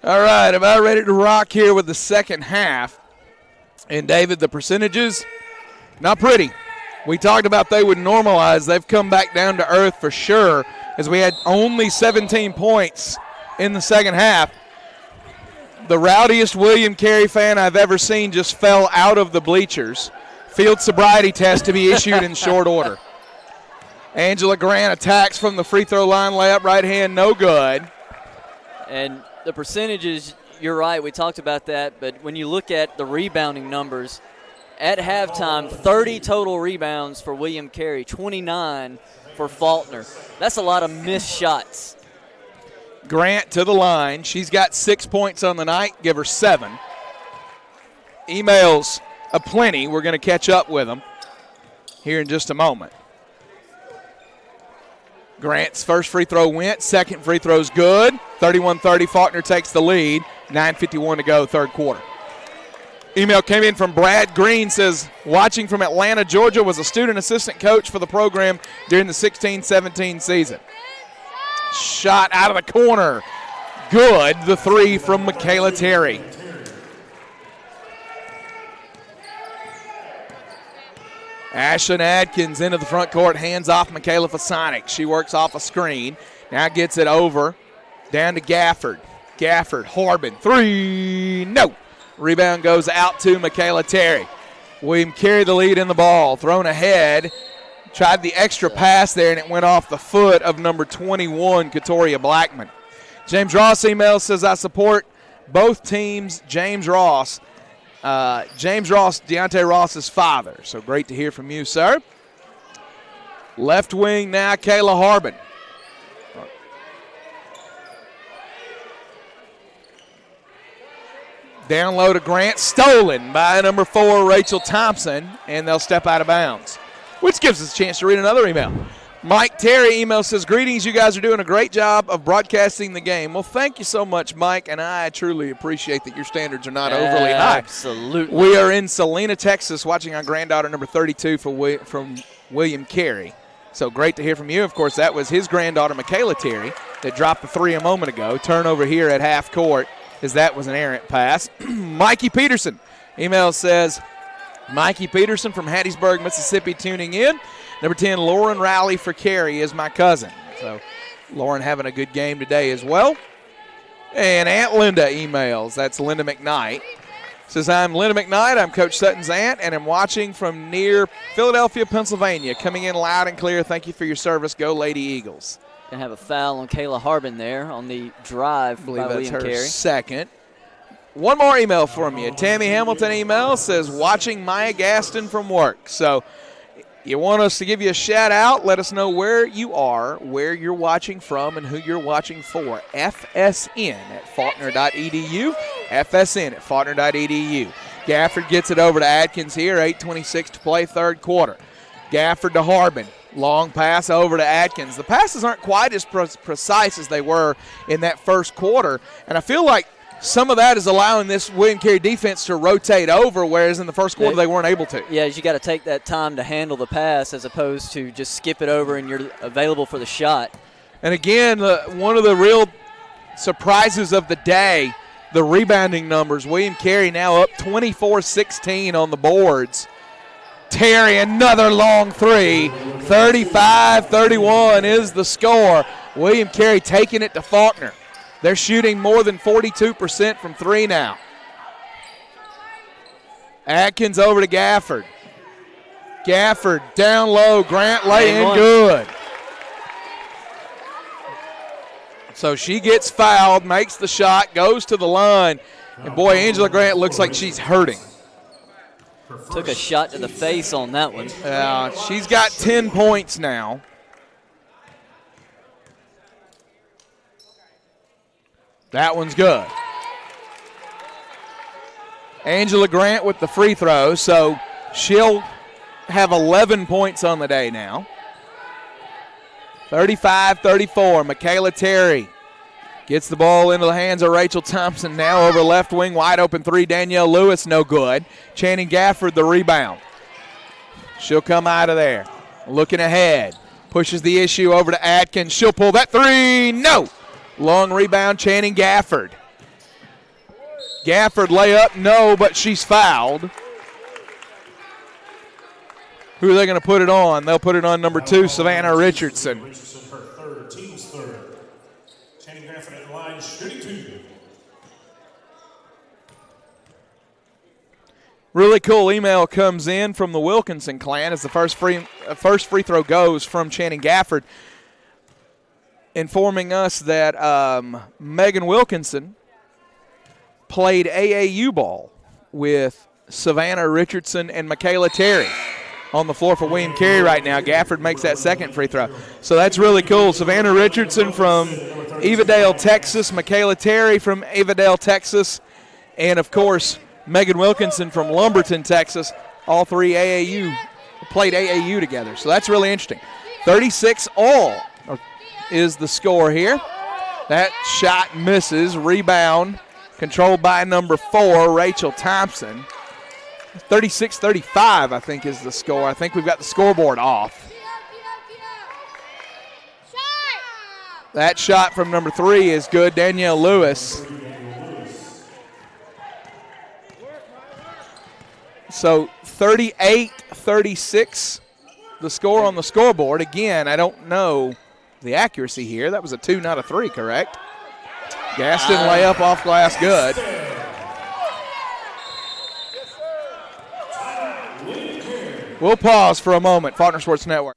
All right, about ready to rock here with the second half. And, David, the percentages, not pretty. We talked about they would normalize. They've come back down to earth for sure, as we had only 17 points in the second half. The rowdiest William Carey fan I've ever seen just fell out of the bleachers. Field sobriety test to be issued in short order. Angela Grant attacks from the free throw line, layup right hand, no good. And the percentages, you're right, we talked about that, but when you look at the rebounding numbers, at halftime, 30 total rebounds for William Carey, 29 for Faulkner. That's a lot of missed shots. Grant to the line. She's got 6 points on the night. Give her 7. Emails aplenty. We're going to catch up with them here in just a moment. Grant's first free throw went. Second free throw's good. 31-30. Faulkner takes the lead. 9:51 to go, third quarter. Email came in from Brad Green, says, watching from Atlanta, Georgia, was a student assistant coach for the program during the 16-17 season. Shot out of the corner. Good. The three from Michaela Terry. Ashlyn Adkins into the front court, hands off Michaela Fasonic. She works off a screen. Now gets it over. Down to Gafford. Gafford, Harbin. Three. No. Rebound goes out to Michaela Terry. William Carey the lead in the ball. Thrown ahead. Tried the extra pass there, and it went off the foot of number 21, Katoria Blackman. James Ross email says, I support both teams. James Ross, Deontay Ross's father. So great to hear from you, sir. Left wing now, Kayla Harbin. Down low to Grant, stolen by number 4, Rachel Thompson, and they'll step out of bounds, which gives us a chance to read another email. Mike Terry email says, greetings, you guys are doing a great job of broadcasting the game. Well, thank you so much, Mike, and I truly appreciate that your standards are not overly high. Absolutely. We are in Salina, Texas, watching our granddaughter, number 32, from William Carey. So great to hear from you. Of course, that was his granddaughter, Michaela Terry, that dropped the three a moment ago. Turnover here at half court, as that was an errant pass. Mikey Peterson email says, Mikey Peterson from Hattiesburg, Mississippi, tuning in. Number 10, Lauren Rowley for Carey is my cousin. So Lauren having a good game today as well. And Aunt Linda emails. That's Linda McKnight. Says, I'm Linda McKnight. I'm Coach Sutton's aunt, and I'm watching from near Philadelphia, Pennsylvania. Coming in loud and clear. Thank you for your service. Go Lady Eagles. Going to have a foul on Kayla Harbin there on the drive by William William Carey. Carey. Second. One more email from you. Tammy Hamilton email says, watching Maya Gaston from work. So you want us to give you a shout out, let us know where you are, where you're watching from, and who you're watching for. FSN at Faulkner.edu. FSN at Faulkner.edu. Gafford gets it over to Adkins here. 8:26 to play, third quarter. Gafford to Harbin. Long pass over to Adkins. The passes aren't quite as precise as they were in that first quarter, and I feel like some of that is allowing this William Carey defense to rotate over, whereas in the first quarter they weren't able to. Yeah, you got to take that time to handle the pass as opposed to just skip it over and you're available for the shot. And again, one of the real surprises of the day, the rebounding numbers. William Carey now up 24-16 on the boards. Terry, another long three. 35-31 is the score. William Carey taking it to Faulkner. They're shooting more than 42% from three now. Atkins over to Gafford. Gafford down low. Grant laying good. So she gets fouled, makes the shot, goes to the line. And boy, Angela Grant looks like she's hurting. Took a shot to the face on that one. She's got 10 points now. That one's good. Angela Grant with the free throw, so she'll have 11 points on the day now. 35-34, Michaela Terry gets the ball into the hands of Rachel Thompson. Now over left wing, wide open three, Danielle Lewis, no good. Channing Gafford the rebound. She'll come out of there. Looking ahead, pushes the issue over to Atkins. She'll pull that three, no. Long rebound, Channing Gafford. Gafford layup, no, but she's fouled. Who are they going to put it on? They'll put it on number 2, Savannah Richardson. Richardson, her third, team's third. Channing Gafford at the line, shooting 2. Really cool email comes in from the Wilkinson clan as the first free throw goes from Channing Gafford, informing us that Megan Wilkinson played AAU ball with Savannah Richardson and Michaela Terry on the floor for William Carey right now. Gafford makes that second free throw. So that's really cool. Savannah Richardson from Evadale, Texas, Michaela Terry from Evadale, Texas, and, of course, Megan Wilkinson from Lumberton, Texas. All three played AAU together. So that's really interesting. 36-all is the score here. That shot misses. Rebound controlled by number 4, Rachel Thompson. 36-35, I think, is the score. I think we've got the scoreboard off. That shot from number 3 is good. Danielle Lewis. So 38-36, the score on the scoreboard. Again, I don't know the accuracy here. That was a 2, not a 3, correct? Gaston layup off glass, good. We'll pause for a moment. Faulkner Sports Network.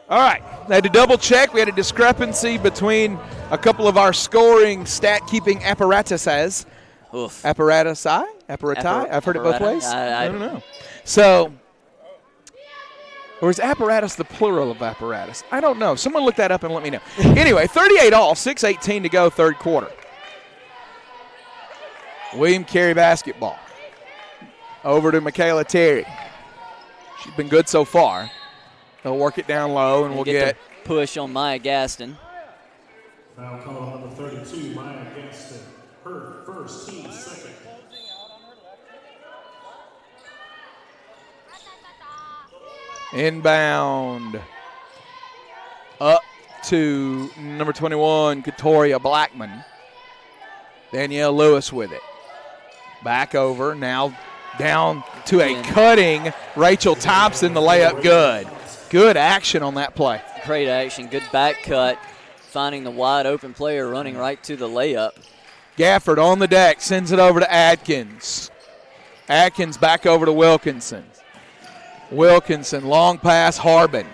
All right, they had to double check. We had a discrepancy between a couple of our scoring stat-keeping apparatuses. Apparati? I've heard it both ways. I don't know. So, or is apparatus the plural of apparatus? I don't know. Someone look that up and let me know. Anyway, 38-all, 6:18 to go, third quarter. William Carey basketball. Over to Michaela Terry. She's been good so far. They'll work it down low, and we'll get push on Maya Gaston. Foul call on number 32, Maya Gaston. Her first, team second. Inbound. Up to number 21, Katoria Blackman. Danielle Lewis with it. Back over, now down to a cutting Rachel Thompson, the layup good. Good action on that play. Great action, good back cut, finding the wide open player running right to the layup. Gafford on the deck, sends it over to Atkins. Atkins back over to Wilkinson. Wilkinson, long pass, Harbin.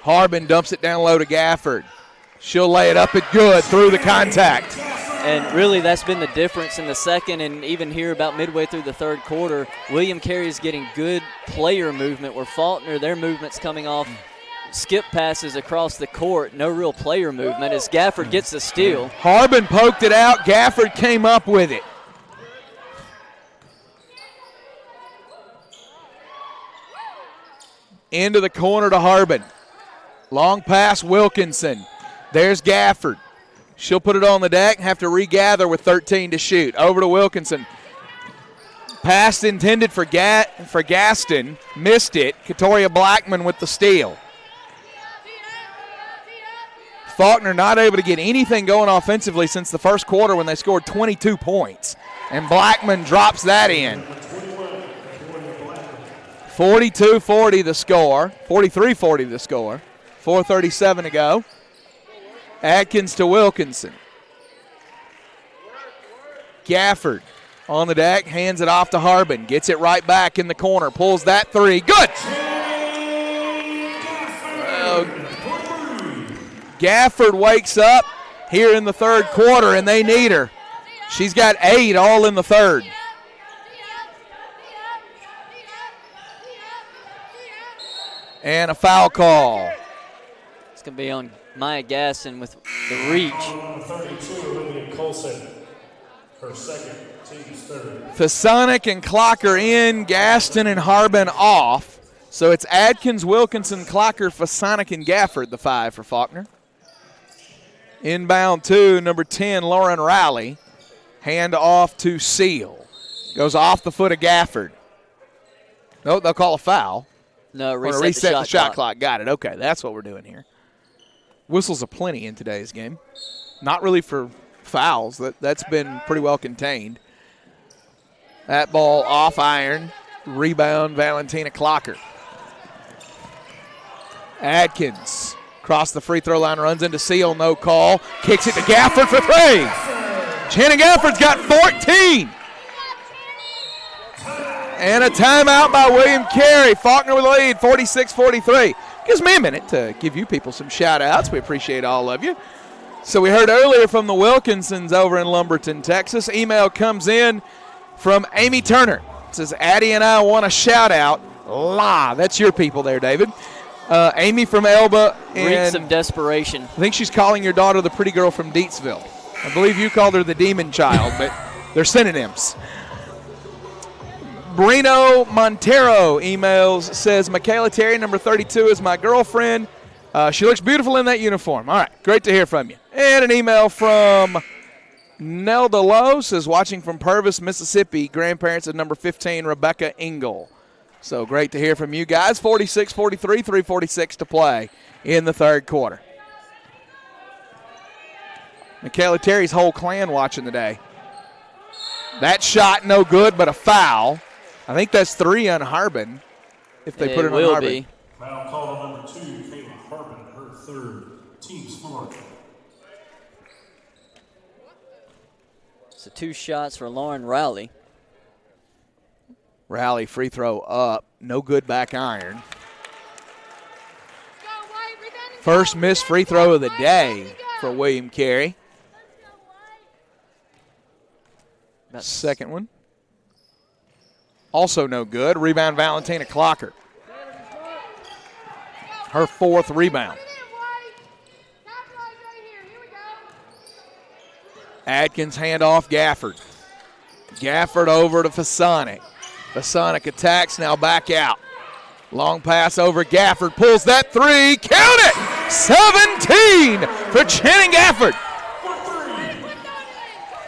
Harbin dumps it down low to Gafford. She'll lay it up and good through the contact. And really that's been the difference in the second and even here about midway through the third quarter. William Carey is getting good player movement where Faulkner, their movement's coming off skip passes across the court. No real player movement as Gafford gets the steal. Harbin poked it out. Gafford came up with it. Into the corner to Harbin. Long pass, Wilkinson. There's Gafford. She'll put it on the deck and have to regather with 13 to shoot. Over to Wilkinson. Pass intended for Gaston. Missed it. Katoria Blackman with the steal. Faulkner not able to get anything going offensively since the first quarter when they scored 22 points. And Blackman drops that in. 42-40 the score. 43-40 the score. 4:37 to go. Atkins to Wilkinson. Gafford on the deck, hands it off to Harbin. Gets it right back in the corner, pulls that three. Good! Gafford wakes up here in the third quarter, and they need her. She's got 8 all in the third. And a foul call. It's going to be on Maya Gaston with the reach. Number 32, Olivia Colson. Her second, team's third. Fasonic and Clocker in, Gaston and Harbin off. So it's Adkins, Wilkinson, Clocker, Fasonic, and Gafford, the 5 for Faulkner. Inbound 2, number 10, Lauren Riley. Hand off to Seal. Goes off the foot of Gafford. No, they'll call a foul. No, reset the the shot clock. Got it. Okay, that's what we're doing here. Whistles aplenty in today's game. Not really for fouls. That's been pretty well contained. That ball off iron. Rebound, Valentina Clocker. Adkins across the free throw line, runs into Seal, no call. Kicks it to Gafford for 3. Shannon Gafford's got 14. And a timeout by William Carey. Faulkner with the lead, 46-43. Gives me a minute to give you people some shout-outs. We appreciate all of you. So we heard earlier from the Wilkinsons over in Lumberton, Texas. Email comes in from Amy Turner. It says, Addie and I want a shout-out. That's your people there, David. Amy from Elba. Reeks of desperation. I think she's calling your daughter the pretty girl from Deatsville. I believe you called her the demon child, but they're synonyms. Brino Montero emails, says, Michaela Terry, number 32, is my girlfriend. She looks beautiful in that uniform. All right, great to hear from you. And an email from Nelda Lowe, says, watching from Purvis, Mississippi, grandparents of number 15, Rebecca Engel. So great to hear from you guys. 46-43, 3:46 to play in the third quarter. Michaela Terry's whole clan watching today. That shot no good, but a foul. I think that's 3 on Harbin if they put it on Harbin. Be. Foul call on number 2, Kayla Harbin, her third, team's 4. So 2 shots for Lauren Rowley. Rowley free throw up. No good back iron. First missed free throw of the day for William Carey. Second one. Also no good. Rebound, Valentina Clocker. Her 4th rebound. Adkins handoff, Gafford. Gafford over to Fasonic. Fasonic attacks, now back out. Long pass over Gafford, pulls that 3, count it! 17 for Channing Gafford.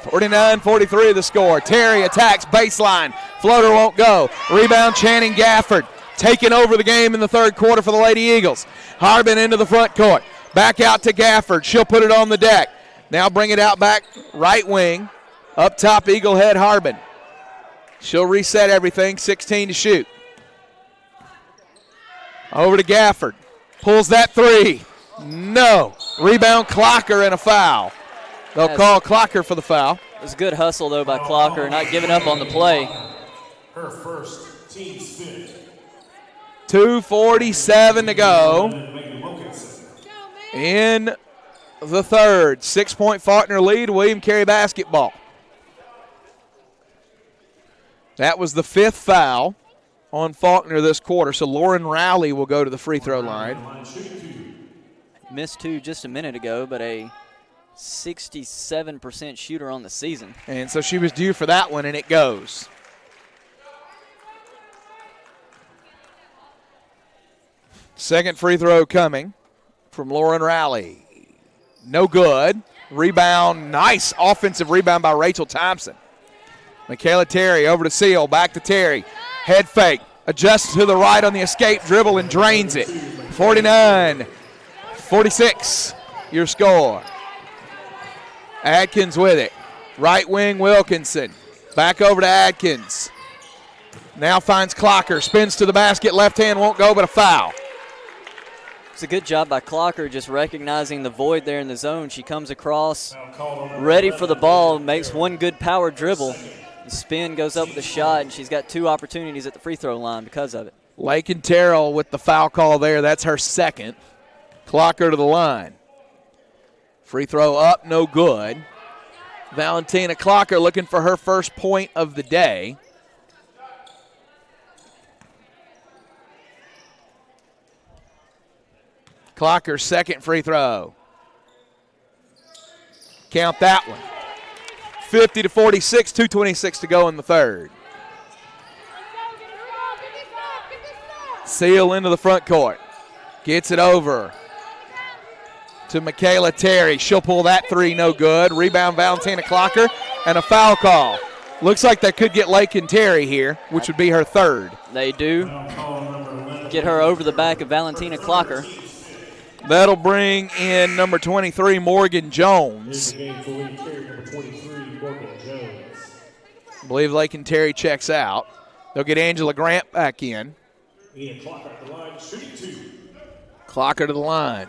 49-43 the score. Terry attacks baseline. Floater won't go. Rebound Channing Gafford. Taking over the game in the third quarter for the Lady Eagles. Harbin into the front court. Back out to Gafford. She'll put it on the deck. Now bring it out back right wing. Up top, Eagle Head Harbin. She'll reset everything. 16 to shoot. Over to Gafford. Pulls that 3. No. Rebound Clocker and a foul. They'll call Clocker for the foul. It was a good hustle, though, by Clocker, not giving up on the play. Her first, team's 5th. 2:47 to go in the third. 6-point Faulkner lead, William Carey basketball. That was the 5th foul on Faulkner this quarter, so Lauren Rowley will go to the free throw line. Missed 2 just a minute ago, but a 67% shooter on the season. And so she was due for that one, and it goes. Second free throw coming from Lauren Rowley. No good. Rebound, nice offensive rebound by Rachel Thompson. Michaela Terry over to Seal, back to Terry. Head fake, adjusts to the right on the escape dribble and drains it. 49-46, your score. Adkins with it. Right wing Wilkinson. Back over to Adkins. Now finds Clocker. Spins to the basket. Left hand won't go, but a foul. It's a good job by Clocker just recognizing the void there in the zone. She comes across, ready for the ball, makes one good power dribble. The spin goes up with the shot, and she's got 2 opportunities at the free throw line because of it. Lake and Terrell with the foul call there. That's her second. Clocker to the line. Free throw up, no good. Valentina Clocker looking for her first point of the day. Clocker's second free throw. Count that one. 50-46, 2:26 to go in the third. Seal into the front court. Gets it over to Michaela Terry. She'll pull that three, no good. Rebound, Valentina Clocker, and a foul call. Looks like that could get Lakin Terry here, which would be her third. They do. Get her over the back of Valentina Clocker. That'll bring in number 23, Morgan Jones. I believe Lakin Terry checks out. They'll get Angela Grant back in. Clocker to the line.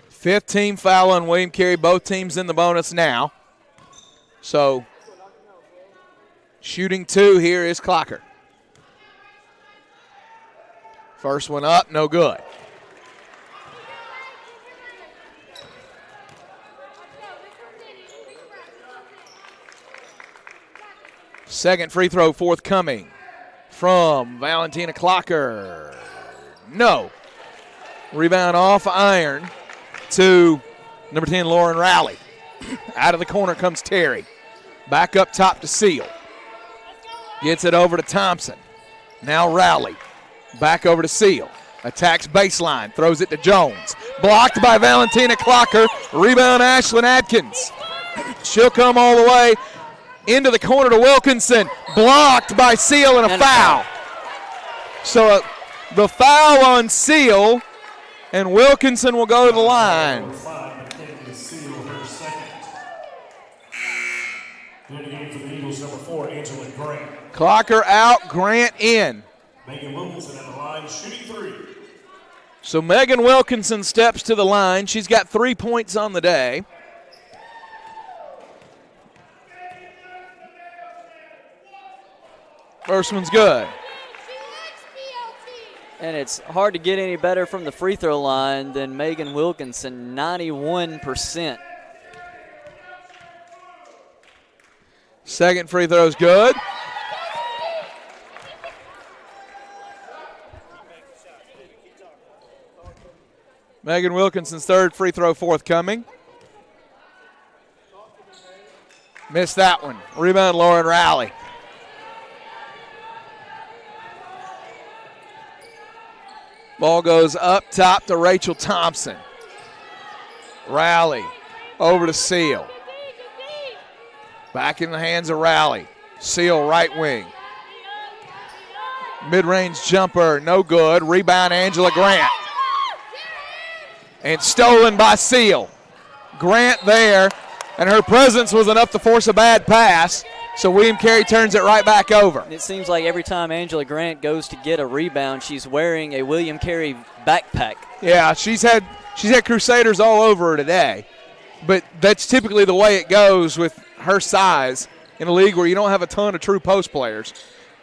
Fifth team foul on William Carey. Both teams in the bonus now. So, shooting two here is Clocker. First one up, no good. Second free throw forthcoming from Valentina Clocker. No. Rebound off iron to number 10, Lauren Rowley. Out of the corner comes Terry. Back up top to Seal. Gets it over to Thompson. Now Rowley. Back over to Seal. Attacks baseline. Throws it to Jones. Blocked by Valentina Clocker. Rebound Ashlyn Adkins. She'll come all the way into the corner to Wilkinson. Blocked by Seal and a foul. So the foul on Seal, and Wilkinson will go to the line. Clocker out, Grant in. Megan Wilkinson at the line, shooting three. So Megan Wilkinson steps to the line. She's got 3 points on the day. First one's good. And it's hard to get any better from the free throw line than Megan Wilkinson, 91%. Second free throw's good. Megan Wilkinson's third free throw forthcoming. Missed that one. Rebound, Lauren Rowley. Ball goes up top to Rachel Thompson. Rowley over to Seal. Back in the hands of Rowley. Seal right wing. Mid-range jumper, no good. Rebound, Angela Grant. And stolen by Seal. Grant there, and her presence was enough to force a bad pass, so William Carey turns it right back over. It seems like every time Angela Grant goes to get a rebound, she's wearing a William Carey backpack. Yeah, she's had Crusaders all over her today, but that's typically the way it goes with her size in a league where you don't have a ton of true post players.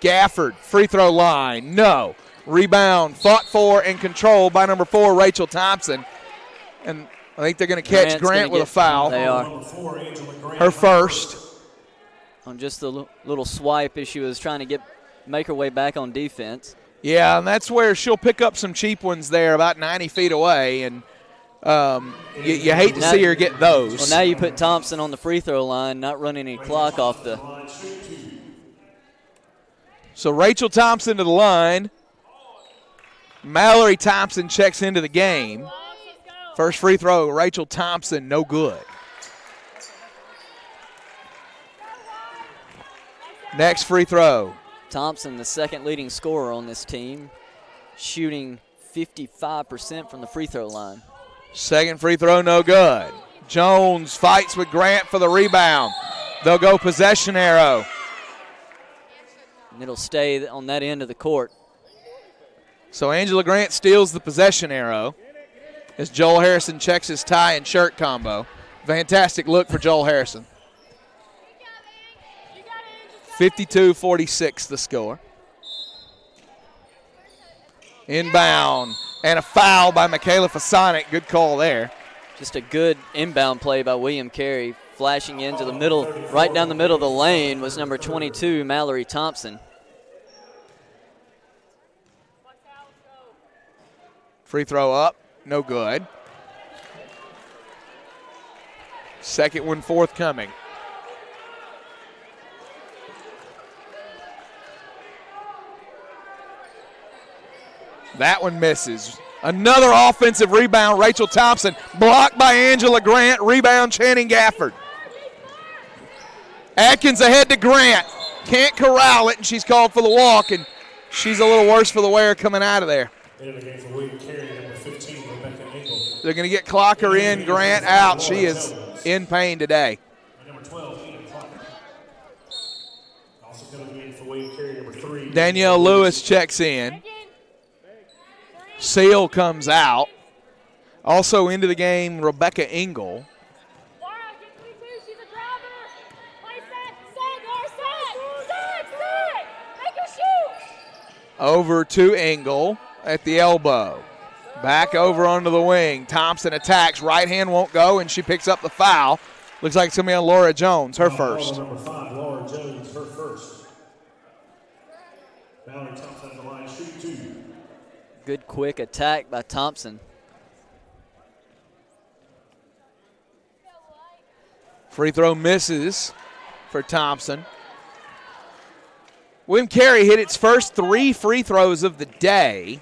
Gafford, free throw line, no. Rebound, fought for and controlled by number 4, Rachel Thompson. And I think they're going to catch Grant with a foul. They are. Her first. On just the little swipe as she was trying to make her way back on defense. Yeah, and that's where she'll pick up some cheap ones there about 90 feet away, and you hate to see her get those. Well, now you put Thompson on the free throw line, not running any clock off the. So Rachel Thompson to the line. Mallory Thompson checks into the game. First free throw, Rachel Thompson, no good. Next free throw. Thompson, the second leading scorer on this team, shooting 55% from the free throw line. Second free throw, no good. Jones fights with Grant for the rebound. They'll go possession arrow. And it'll stay on that end of the court. So Angela Grant steals the possession arrow as Joel Harrison checks his tie and shirt combo. Fantastic look for Joel Harrison. 52-46 the score. Inbound and a foul by Michaela Fasonic. Good call there. Just a good inbound play by William Carey. Flashing into the middle, right down the middle of the lane was number 22, Mallory Thompson. Free throw up, no good. Second one forthcoming. That one misses. Another offensive rebound, Rachel Thompson, blocked by Angela Grant, rebound Channing Gafford. Atkins ahead to Grant, can't corral it, and she's called for the walk, and she's a little worse for the wear coming out of there. Into the game for William Carey, number 15, Rebecca Engel. They're going to get Clocker in, Grant out. She is in pain today. Number 12, Eden Clocker. Also coming in for William Carey, number 3. Danielle Lewis checks in. Seal comes out. Also into the game, Rebecca Engel. Over to Engel at the elbow. Back over onto the wing. Thompson attacks. Right hand won't go, and she picks up the foul. Looks like it's going to be on Laura Jones, her first. Number 5, Laura Jones, her first. Mallory Thompson on the line, shoot 2. Good quick attack by Thompson. Free throw misses for Thompson. William Carey hit its first 3 free throws of the day.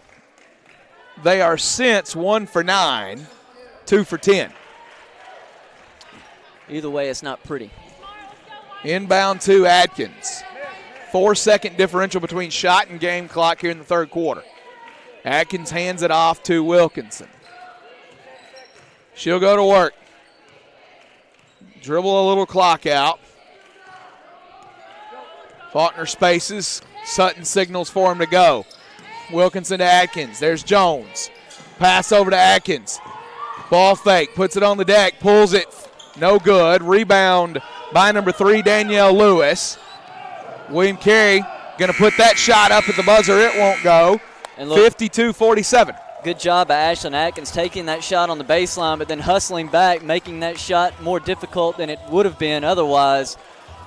They are since 1 for 9, 2 for 10. Either way, it's not pretty. Inbound to Atkins. 4-second differential between shot and game clock here in the third quarter. Atkins hands it off to Wilkinson. She'll go to work. Dribble a little clock out. Faulkner spaces. Sutton signals for him to go. Wilkinson to Atkins. There's Jones. Pass over to Atkins. Ball fake. Puts it on the deck. Pulls it. No good. Rebound by number 3, Danielle Lewis. William Carey going to put that shot up at the buzzer. It won't go. 52-47. Good job by Ashlyn Atkins taking that shot on the baseline, but then hustling back, making that shot more difficult than it would have been otherwise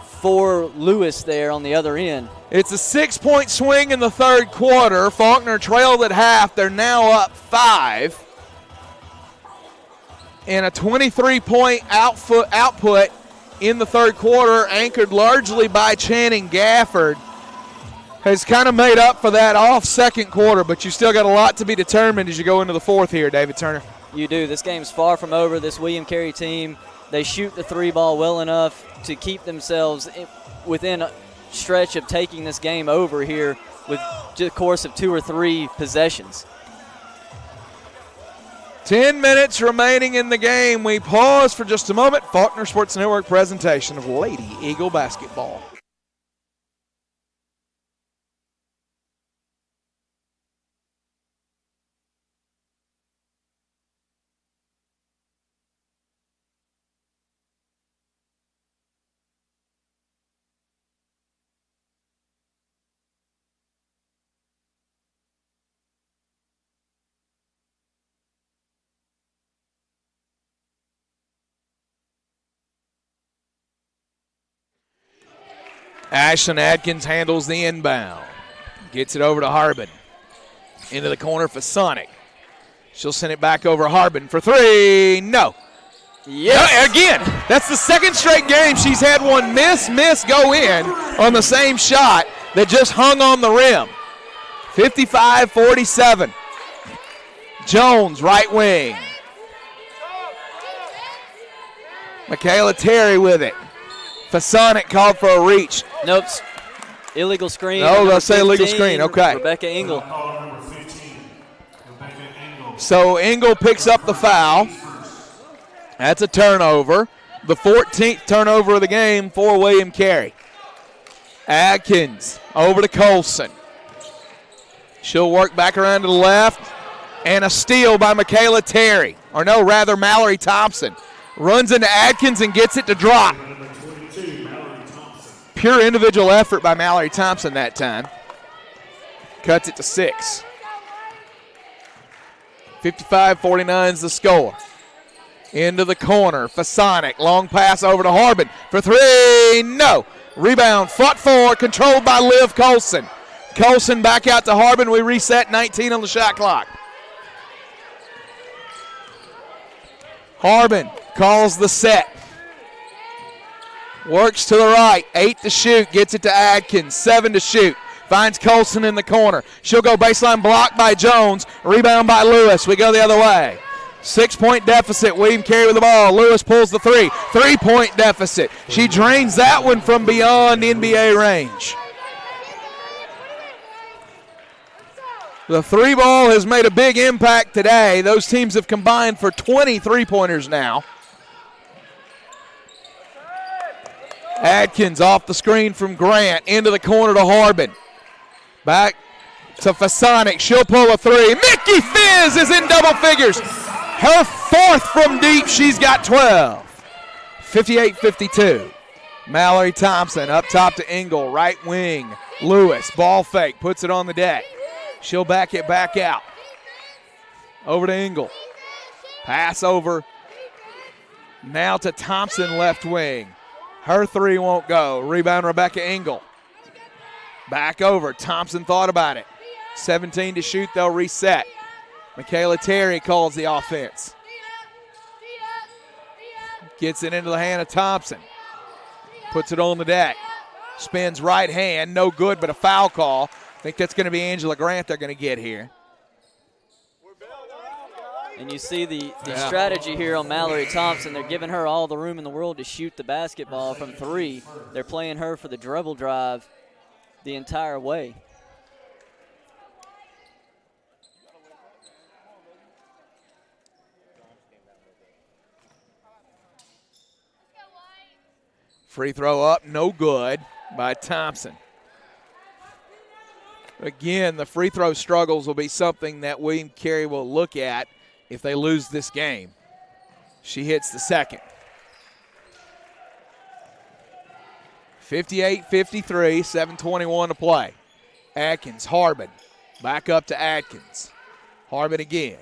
for Lewis there on the other end. It's a 6-point swing in the third quarter. Faulkner trailed at half. They're now up 5. And a 23-point output in the third quarter, anchored largely by Channing Gafford, has kind of made up for that off second quarter, but you still got a lot to be determined as you go into the fourth here, David Turner. You do. This game's far from over. This William Carey team, they shoot the 3 ball well enough to keep themselves within a stretch of taking this game over here with the course of 2 or 3 possessions. 10 minutes remaining in the game. We pause for just a moment. Faulkner Sports Network presentation of Lady Eagle basketball. Ashlyn Atkins handles the inbound. Gets it over to Harbin. Into the corner for Sonic. She'll send it back over Harbin for 3. No. Yes. No, again, that's the second straight game she's had one miss, go in on the same shot that just hung on the rim. 55-47. Jones, right wing. Michaela Terry with it. Fasonic called for a reach. Nope. Illegal screen. No, they'll say illegal screen. Okay. Rebecca Engel. So Engel picks up the foul. That's a turnover. The 14th turnover of the game for William Carey. Atkins over to Colson. She'll work back around to the left. And a steal by Michaela Terry. Or no, rather Mallory Thompson. Runs into Atkins and gets it to drop. Pure individual effort by Mallory Thompson that time. Cuts it to 6. 55-49 is the score. Into the corner. Fasonic. Long pass over to Harbin for three. No. Rebound fought for, controlled by Liv Colson. Colson back out to Harbin. We reset 19 on the shot clock. Harbin calls the set. Works to the right. 8 to shoot. Gets it to Adkins. 7 to shoot. Finds Colson in the corner. She'll go baseline, blocked by Jones. Rebound by Lewis. We go the other way. 6-point deficit. William Carey with the ball. Lewis pulls the three. 3-point deficit. She drains that one from beyond NBA range. The three ball has made a big impact today. Those teams have combined for 20 three-pointers now. Adkins off the screen from Grant. Into the corner to Harbin. Back to Fasonic. She'll pull a three. Mickey Fizz is in double figures. Her fourth from deep. She's got 12. 58-52. Mallory Thompson up top to Engel. Right wing. Lewis. Ball fake. Puts it on the deck. She'll back it back out. Over to Engel. Pass over. Now to Thompson left wing. Her three won't go. Rebound Rebecca Engel. Back over. Thompson thought about it. 17 to shoot. They'll reset. Michaela Terry calls the offense. Gets it into the hand of Thompson. Puts it on the deck. Spins right hand. No good, but a foul call. I think that's going to be Angela Grant they're going to get here. And you see the strategy here on Mallory Thompson. They're giving her all the room in the world to shoot the basketball from three. They're playing her for the dribble drive the entire way. Free throw up, no good by Thompson. Again, the free throw struggles will be something that William Carey will look at if they lose this game. She hits the second. 58-53, 7:21 to play. Atkins, Harbin, back up to Atkins. Harbin again,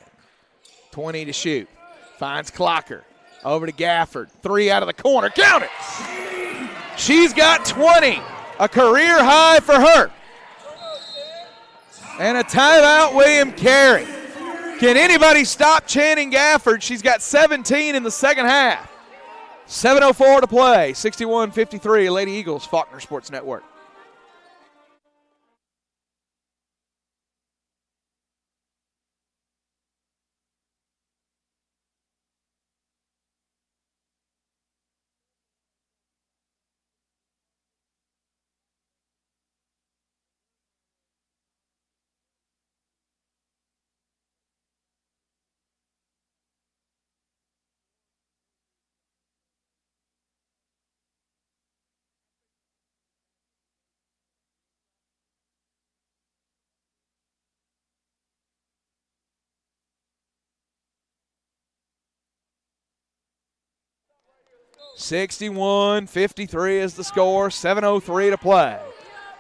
20 to shoot. Finds Clocker, over to Gafford. Three out of the corner, count it! She's got 20, a career high for her. And a timeout, William Carey. Can anybody stop Channing Gafford? She's got 17 in the second half. 7:04 to play, 61-53, Lady Eagles, Faulkner Sports Network. (61-53) is the score, 7:03 to play.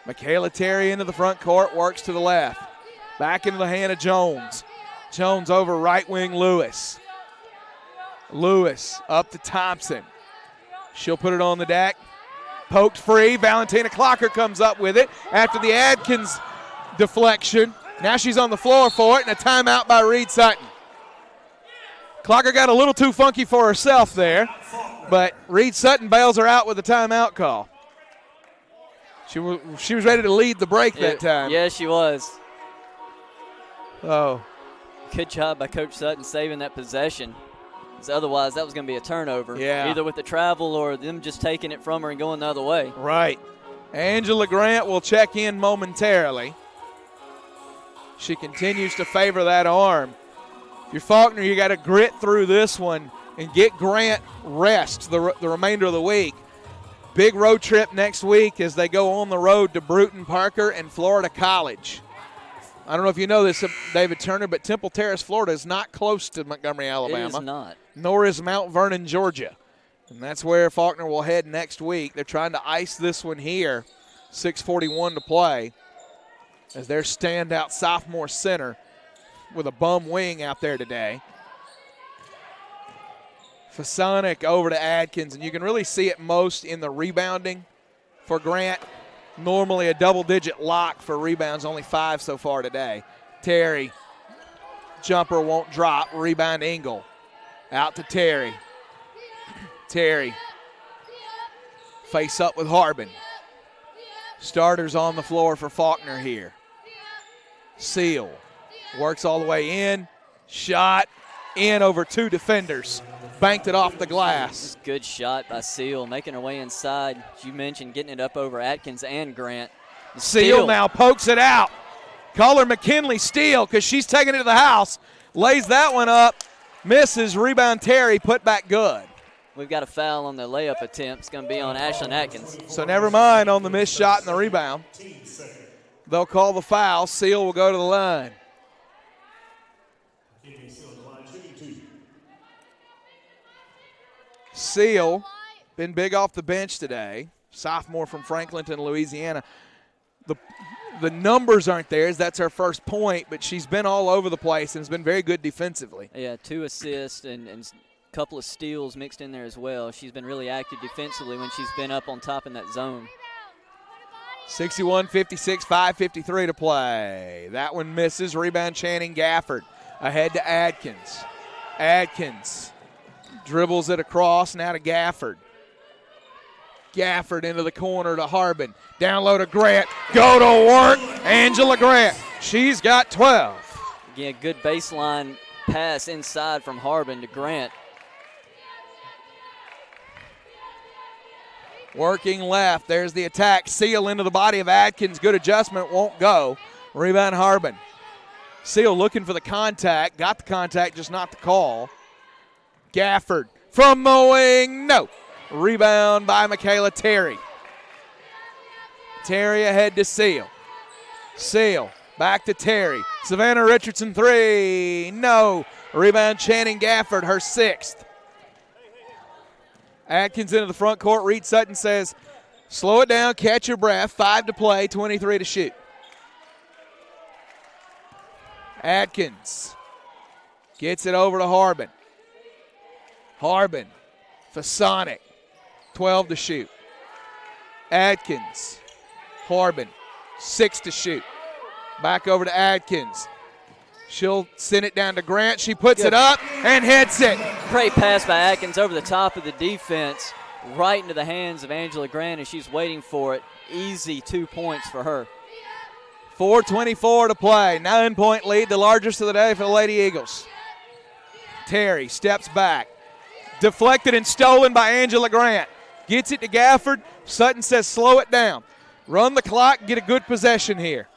Michaela Terry into the front court, works to the left. Back into the hand of Jones. Jones over right wing Lewis. Lewis up to Thompson. She'll put it on the deck. Poked free. Valentina Clocker comes up with it after the Adkins deflection. Now she's on the floor for it, and a timeout by Reed Sutton. Clocker got a little too funky for herself there, but Reed Sutton bails her out with a timeout call. She was ready to lead the break that time. Yeah, she was. Oh. Good job by Coach Sutton saving that possession. Because otherwise, that was going to be a turnover. Yeah. Either with the travel or them just taking it from her and going the other way. Right. Angela Grant will check in momentarily. She continues to favor that arm. If you're Faulkner, you got to grit through this one and get Grant rest the remainder of the week. Big road trip next week as they go on the road to Bruton, Parker, and Florida College. I don't know if you know this, David Turner, but Temple Terrace, Florida is not close to Montgomery, Alabama. It is not. Nor is Mount Vernon, Georgia. And that's where Faulkner will head next week. They're trying to ice this one here. 6:41 to play as their standout sophomore center with a bum wing out there today. Fasonic over to Adkins, and you can really see it most in the rebounding for Grant. Normally a double-digit lock for rebounds, only 5 so far today. Terry, jumper won't drop, rebound Engel. Out to Terry. Terry, face up with Harbin. Starters on the floor for Faulkner here. Seal works all the way in. Shot in over 2 defenders. Banked it off the glass. Good shot by Seal, making her way inside. As you mentioned, getting it up over Atkins and Grant. Seal now pokes it out. Call her McKinley Steele because she's taking it to the house. Lays that one up. Misses. Rebound Terry. Put back good. We've got a foul on the layup attempt. It's going to be on Ashlyn Atkins. So never mind on the missed shot and the rebound. They'll call the foul. Seal will go to the line. Seal, been big off the bench today. Sophomore from Franklinton, Louisiana. The numbers aren't theirs. That's her first point, but she's been all over the place and has been very good defensively. Yeah, 2 assists and a couple of steals mixed in there as well. She's been really active defensively when she's been up on top in that zone. 61-56, 5:53 to play. That one misses. Rebound Channing Gafford. Ahead to Adkins. Adkins dribbles it across, now to Gafford. Gafford into the corner to Harbin. Down low to Grant. Go to work, Angela Grant. She's got 12. Again, good baseline pass inside from Harbin to Grant. Working left. There's the attack. Seal into the body of Adkins. Good adjustment. Won't go. Rebound Harbin. Seal looking for the contact. Got the contact, just not the call. Gafford from the wing. No. Rebound by Michaela Terry. Terry ahead to Seal. Seal back to Terry. Savannah Richardson 3. No. Rebound Channing Gafford, her 6th. Atkins into the front court. Reed Sutton says, slow it down, catch your breath. 5 to play, 23 to shoot. Atkins gets it over to Harbin. Harbin, Fasonic, 12 to shoot. Atkins, Harbin, 6 to shoot. Back over to Atkins. She'll send it down to Grant. She puts it up and hits it. Great pass by Atkins over the top of the defense, right into the hands of Angela Grant, and she's waiting for it. Easy 2 points for her. 4:24 to play. 9-point lead, the largest of the day for the Lady Eagles. Terry steps back. Deflected and stolen by Angela Grant. Gets it to Gafford. Sutton says slow it down. Run the clock, get a good possession here.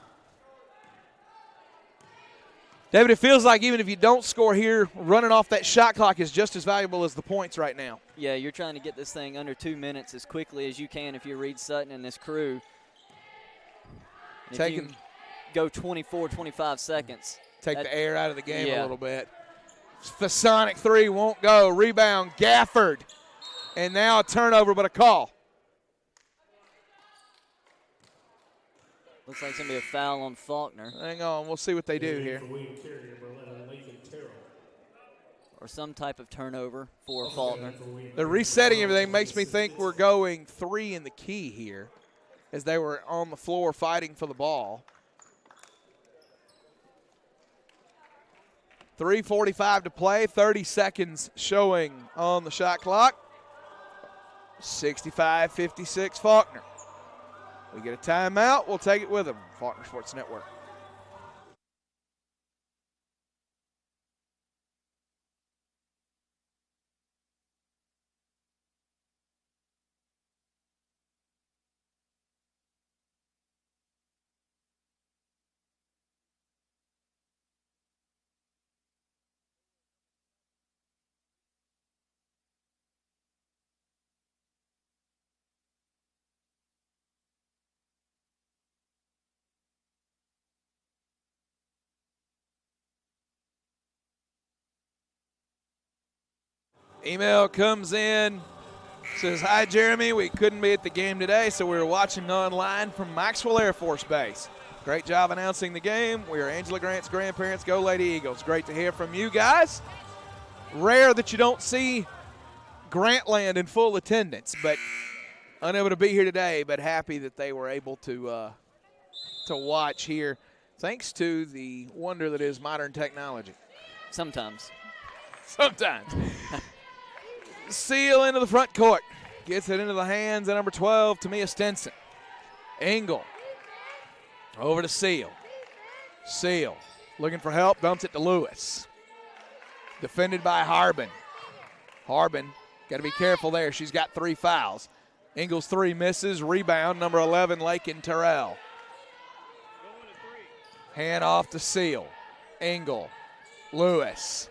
David, it feels like even if you don't score here, running off that shot clock is just as valuable as the points right now. Yeah, you're trying to get this thing under 2 minutes as quickly as you can if you're Reed Sutton and this crew. If you go 24, 25 seconds. Take the air out of the game a little bit. Fasonic 3 won't go. Rebound, Gafford. And now a turnover, but a call. Looks like it's going to be a foul on Faulkner. Hang on, we'll see what they do here. Or some type of turnover for Faulkner. The resetting everything makes me think we're going 3 in the key here as they were on the floor fighting for the ball. 3:45 to play, 30 seconds showing on the shot clock. 65-56 Faulkner. We get a timeout, we'll take it with them. Faulkner Sports Network. Email comes in, says, hi, Jeremy. We couldn't be at the game today, so we were watching online from Maxwell Air Force Base. Great job announcing the game. We are Angela Grant's grandparents. Go Lady Eagles. Great to hear from you guys. Rare that you don't see Grantland in full attendance, but unable to be here today, but happy that they were able to watch here, thanks to the wonder that is modern technology. Sometimes. Seal into the front court. Gets it into the hands of number 12, Tamia Stinson. Engel over to Seal. Seal looking for help, dumps it to Lewis. Defended by Harbin. Harbin, got to be careful there. She's got 3 fouls. Engel's 3 misses. Rebound, number 11, Lakin Terrell. Hand off to Seal. Engel. Lewis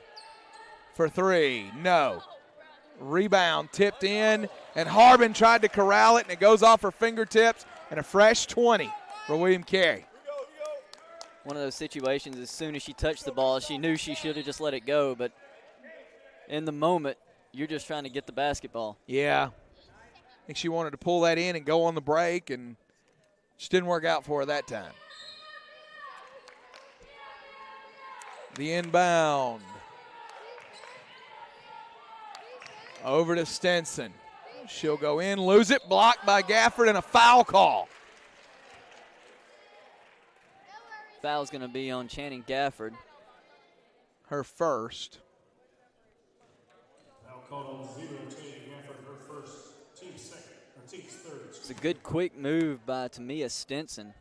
for 3. No. Rebound tipped in, and Harbin tried to corral it, and it goes off her fingertips, and a fresh 20 for William Carey. One of those situations, as soon as she touched the ball, she knew she should have just let it go, but in the moment, you're just trying to get the basketball. Yeah. I think she wanted to pull that in and go on the break, and just didn't work out for her that time. The inbound. Over to Stinson. She'll go in, lose it, blocked by Gafford, and a foul call. Foul's going to be on Channing Gafford. Her first. Foul called on Channing Gafford, her first, team's second, or team's third. It's a good quick move by Tamia Stinson.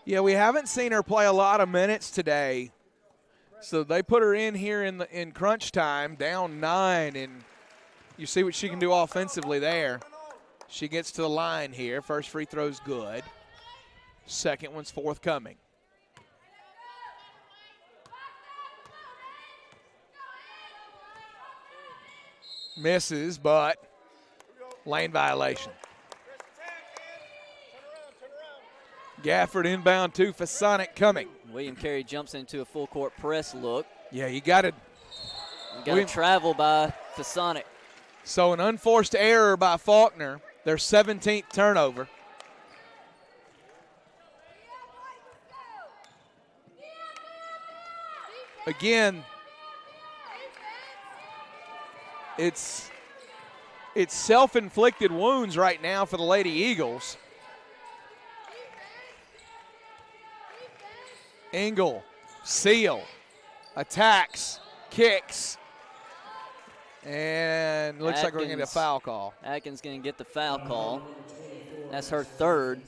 Yeah, we haven't seen her play a lot of minutes today. So they put her in here in crunch time, down 9, and you see what she can do offensively there. She gets to the line here. First free throw's good. Second one's forthcoming. Misses, but lane violation. Gafford inbound to Fasonic coming. William Carey jumps into a full court press look. Yeah, you got to travel by Fasonic. So an unforced error by Faulkner, their 17th turnover. Again, it's self-inflicted wounds right now for the Lady Eagles. Engel, Seal, attacks, kicks, and looks like we're going to get a foul call. Atkins going to get the foul call. That's her third.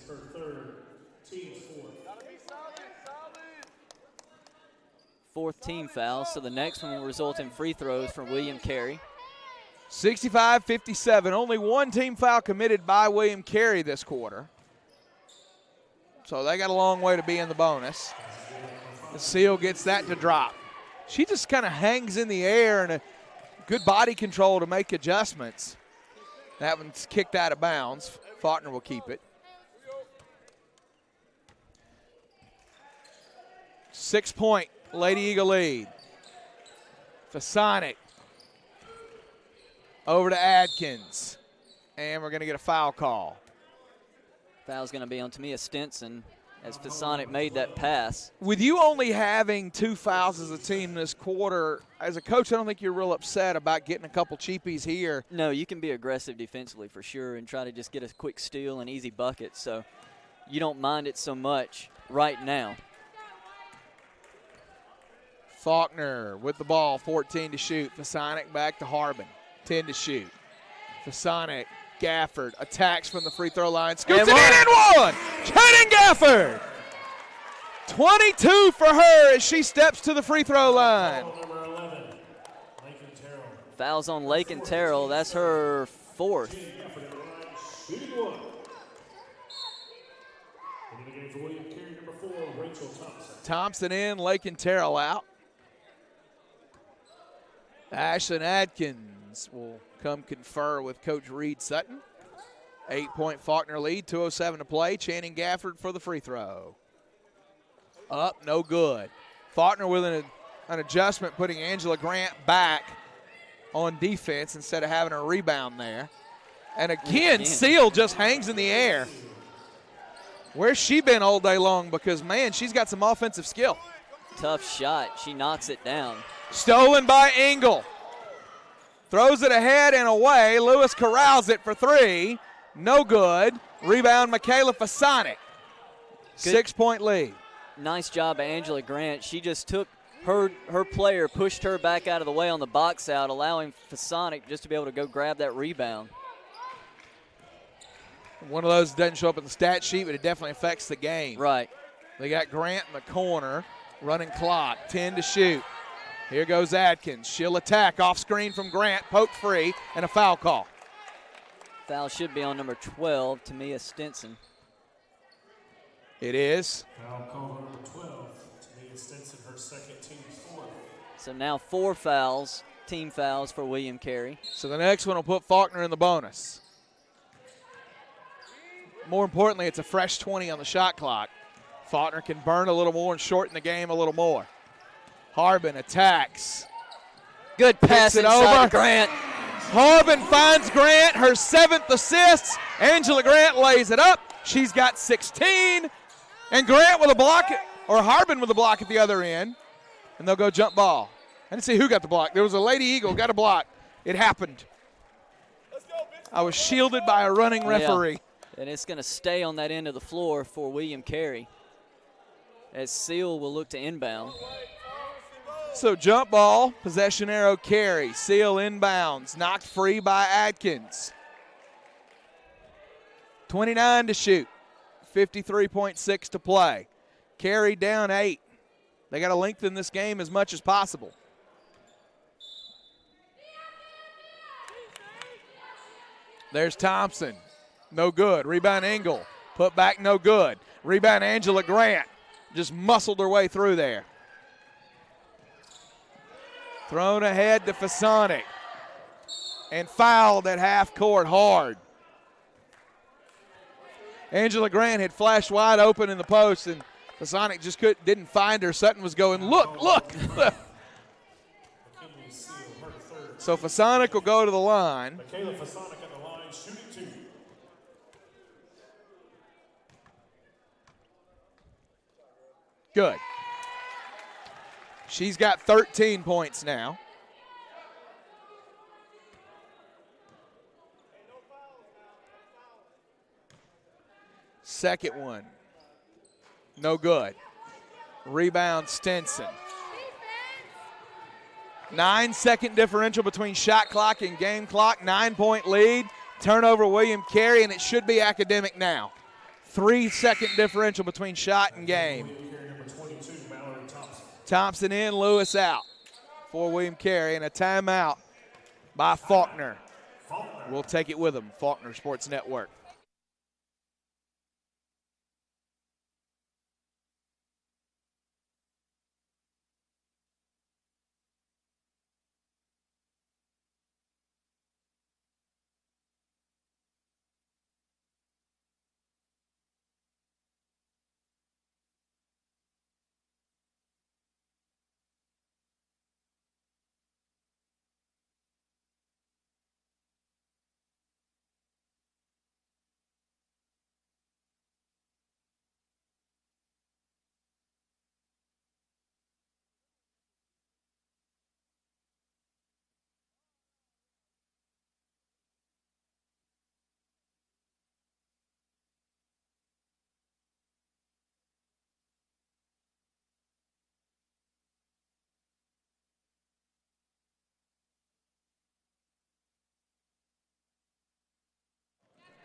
Fourth team foul, so the next one will result in free throws from William Carey. 65-57, only one team foul committed by William Carey this quarter. So they got a long way to be in the bonus. The Seal gets that to drop. She just kind of hangs in the air and a good body control to make adjustments. That one's kicked out of bounds. Faulkner will keep it. 6-point Lady Eagle lead. Fasonic over to Adkins. And we're going to get a foul call. Foul's going to be on Tamia Stinson as Fasonic made that pass. With you only having 2 fouls as a team this quarter, as a coach, I don't think you're real upset about getting a couple cheapies here. No, you can be aggressive defensively for sure and try to just get a quick steal and easy bucket, so you don't mind it so much right now. Faulkner with the ball, 14 to shoot. Fasonic back to Harbin, 10 to shoot. Fasonic, Gafford attacks from the free throw line. Scoops it in and one! Channing Gafford! 22 for her as she steps to the free throw line. Fouls on Lakin Terrell. That's her fourth. Thompson in, Lakin Terrell out. Ashlyn Adkins will come confer with Coach Reed Sutton. 8-point Faulkner lead, 2:07 to play. Channing Gafford for the free throw. Up, no good. Faulkner with an adjustment, putting Angela Grant back on defense instead of having a rebound there. And again, Seal just hangs in the air. Where's she been all day long? Because, man, she's got some offensive skill. Tough shot. She knocks it down. Stolen by Engel. Throws it ahead and away. Lewis corrals it for three. No good. Rebound, Michaela Fasonic. 6-point lead. Nice job, Angela Grant. She just took her player, pushed her back out of the way on the box out, allowing Fasonic just to be able to go grab that rebound. One of those doesn't show up in the stat sheet, but it definitely affects the game. Right. They got Grant in the corner, running clock, 10 to shoot. Here goes Adkins. She'll attack off screen from Grant, poked free, and a foul call. Foul should be on number 12, Tamia Stinson. It is. Foul call on number 12, Tamia Stinson, her second, team's fourth. So now 4 fouls, team fouls for William Carey. So the next one will put Faulkner in the bonus. More importantly, it's a fresh 20 on the shot clock. Faulkner can burn a little more and shorten the game a little more. Harbin attacks. Good pass it inside over. to Grant. Harbin finds Grant, her 7th assist. Angela Grant lays it up. She's got 16. And Grant with a block, or Harbin with a block at the other end. And they'll go jump ball. I didn't see who got the block. There was a Lady Eagle, got a block. It happened. I was shielded by a running referee. Yeah. And it's going to stay on that end of the floor for William Carey, as Seal will look to inbound. So jump ball, possession arrow Carey. Seal inbounds, knocked free by Adkins. 29 to shoot, 53.6 to play. Carey down 8. They got to lengthen this game as much as possible. There's Thompson, no good. Rebound Engel, put back no good. Rebound Angela Grant, just muscled her way through there. Thrown ahead to Fasonic. And fouled at half court hard. Angela Grant had flashed wide open in the post, and Fasonic just didn't find her. Sutton was going, look. So Fasonic will go to the line. Michaela Fasonic at the line, shooting 2. Good. She's got 13 points now. Second one, no good. Rebound Stinson. 9-second differential between shot clock and game clock. 9-point lead. Turnover William Carey, and it should be academic now. 3-second differential between shot and game. Thompson in, Lewis out for William Carey, and a timeout by Faulkner. We'll take it with him, Faulkner Sports Network.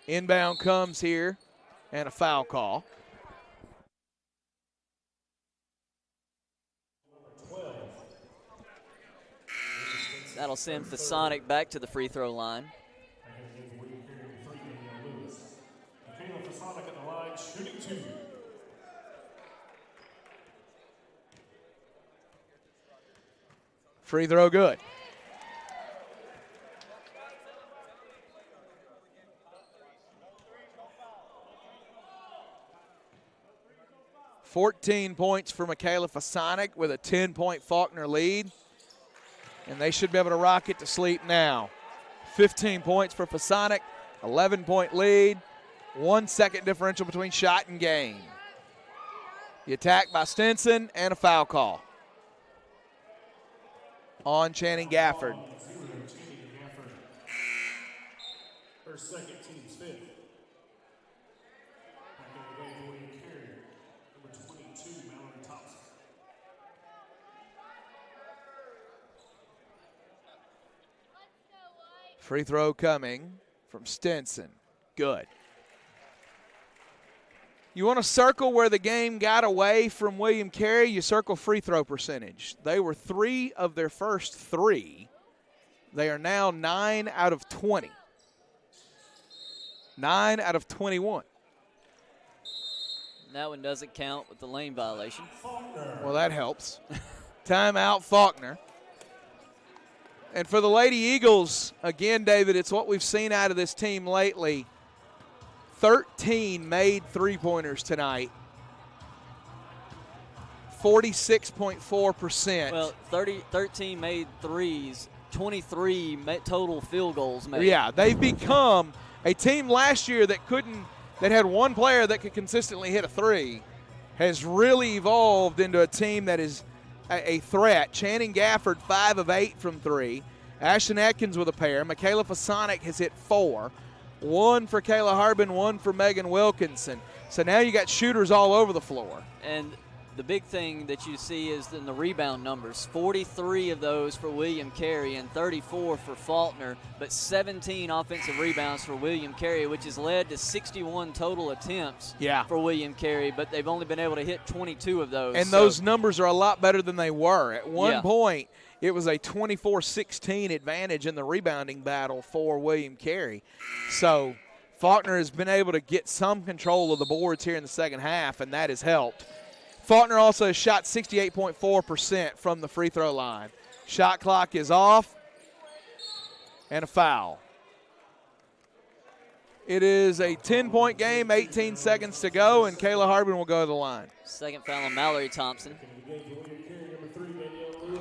Inbound comes here, and a foul call. That'll send Fasonic back to the free throw line. Michaela Fasonic at the line, shooting 2. Free throw good. $14 points for Michaela Fasonic with a 10-point Faulkner lead. And they should be able to rock it to sleep now. 15 points for Fasonic, 11-point lead, 1-second differential between shot and game. The attack by Stinson and a foul call on Channing Gafford. Her second, team's fifth. Back in the game for William Carey, number 22, Mallory Thompson. Free throw coming from Stinson. Good. You want to circle where the game got away from William Carey, you circle free throw percentage. They were 3 of their first 3. They are now 9 out of 20. 9 out of 21. That one doesn't count with the lane violation. Well, that helps. Timeout, Faulkner. And for the Lady Eagles, again, David, it's what we've seen out of this team lately. 13 made three-pointers tonight. 46.4%. Well, 13 made threes, 23 total field goals made. Yeah, they've become a team last year that had one player that could consistently hit a three, has really evolved into a team that is a threat. Channing Gafford, 5 of 8 from 3. Ashton Atkins with a pair. Michaela Fasonic has hit 4. 1 for Kayla Harbin, 1 for Megan Wilkinson. So now you got shooters all over the floor. And the big thing that you see is in the rebound numbers. 43 of those for William Carey and 34 for Faulkner, but 17 offensive rebounds for William Carey, which has led to 61 total attempts for William Carey, but they've only been able to hit 22 of those. And those numbers are a lot better than they were. At one point, it was a 24-16 advantage in the rebounding battle for William Carey. So Faulkner has been able to get some control of the boards here in the second half, and that has helped. Faulkner also shot 68.4% from the free throw line. Shot clock is off, and a foul. It is a 10-point game, 18 seconds to go, and Kayla Harbin will go to the line. Second foul on Mallory Thompson.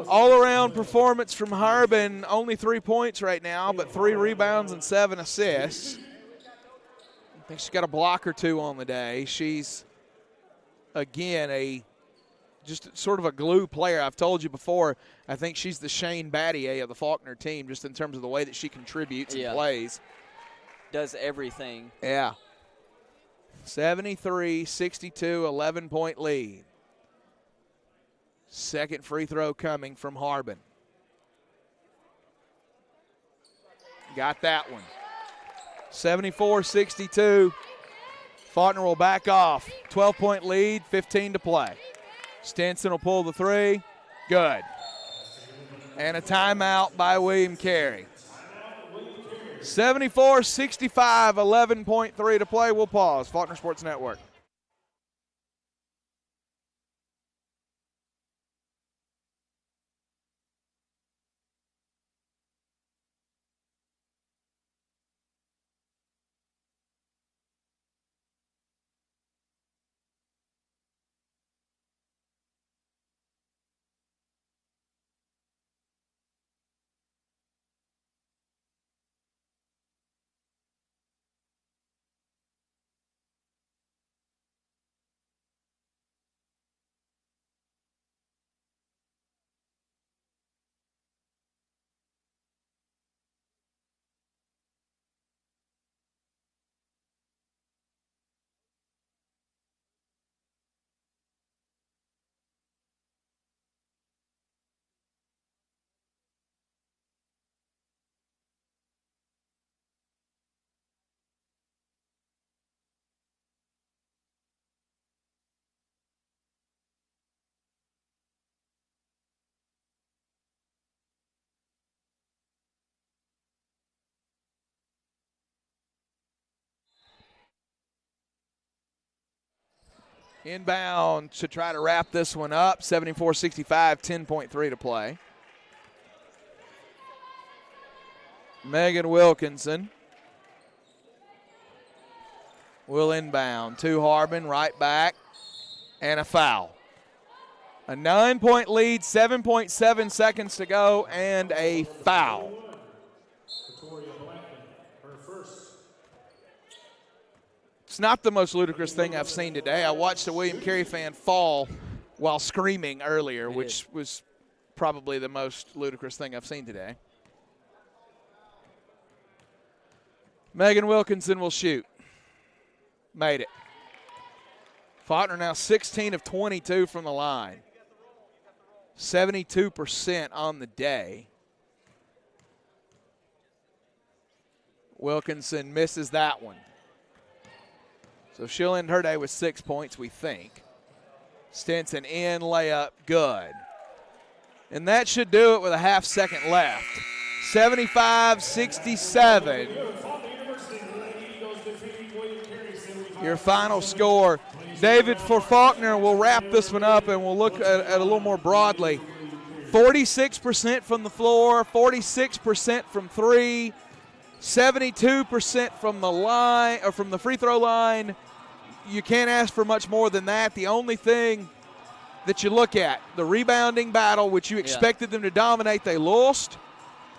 All-around performance from Harbin, only 3 points right now, but 3 rebounds and 7 assists. I think she's got a block or 2 on the day. She's, again, just sort of a glue player. I've told you before, I think she's the Shane Battier of the Faulkner team, just in terms of the way that she contributes and plays. Does everything. Yeah. 73-62, 11-point lead. Second free throw coming from Harbin. Got that one. 74-62. Faulkner will back off. 12-point lead, 15 to play. Stinson will pull the 3. Good. And a timeout by William Carey. 74-65, 11.3 to play. We'll pause. Faulkner Sports Network. Inbound to try to wrap this one up. 74-65, 10.3 to play. Megan Wilkinson will inbound to Harbin, right back, and a foul. A 9-point lead, 7.7 seconds to go, and a foul. It's not the most ludicrous thing I've seen today. I watched a William Carey fan fall while screaming earlier, which was probably the most ludicrous thing I've seen today. Megan Wilkinson will shoot. Made it. Faulkner now 16 of 22 from the line. 72% on the day. Wilkinson misses that one. So she'll end her day with 6 points, we think. Stinson in, layup, good. And that should do it with a half second left. 75-67. Your final score. David, for Faulkner, we'll wrap this one up and we'll look at a little more broadly. 46% from the floor, 46% from three, 72% from the line or from the free throw line. You can't ask for much more than that. The only thing that you look at, the rebounding battle, which you expected them to dominate, they lost.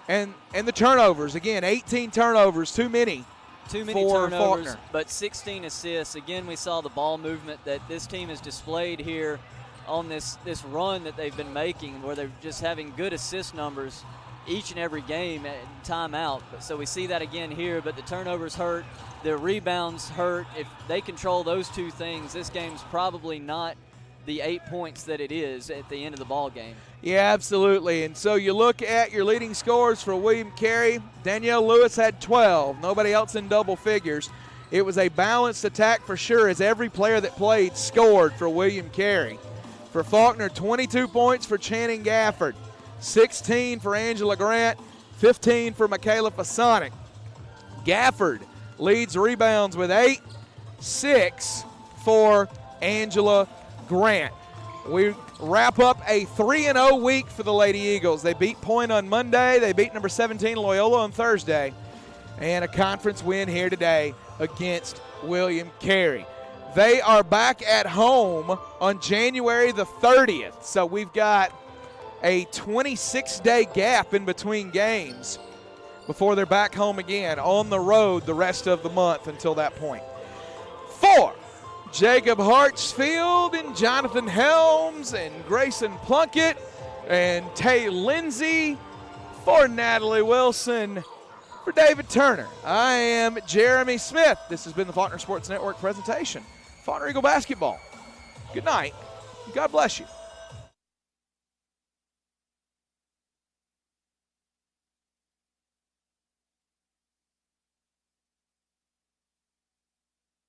And the turnovers, again, 18 turnovers, too many. Too many turnovers, Faulkner. But 16 assists. Again, we saw the ball movement that this team has displayed here on this run that they've been making, where they're just having good assist numbers each and every game at timeout. So we see that again here, but the turnovers hurt, the rebounds hurt. If they control those two things, this game's probably not the 8 points that it is at the end of the ball game. Yeah, absolutely. And so you look at your leading scorers for William Carey. Danielle Lewis had 12. Nobody else in double figures. It was a balanced attack for sure, as every player that played scored for William Carey. For Faulkner, 22 points for Channing Gafford, 16 for Angela Grant, 15 for Michaela Fasonic. Gafford leads rebounds with 8, 6 for Angela Grant. We wrap up a 3-0 week for the Lady Eagles. They beat Point on Monday. They beat number 17 Loyola on Thursday. And a conference win here today against William Carey. They are back at home on January the 30th. So we've got a 26-day gap in between games before they're back home again on the road the rest of the month until that point. For Jacob Hartsfield and Jonathan Helms and Grayson Plunkett and Tay Lindsay, for Natalie Wilson, for David Turner, I am Jeremy Smith. This has been the Faulkner Sports Network presentation. Faulkner Eagle Basketball. Good night. God bless you.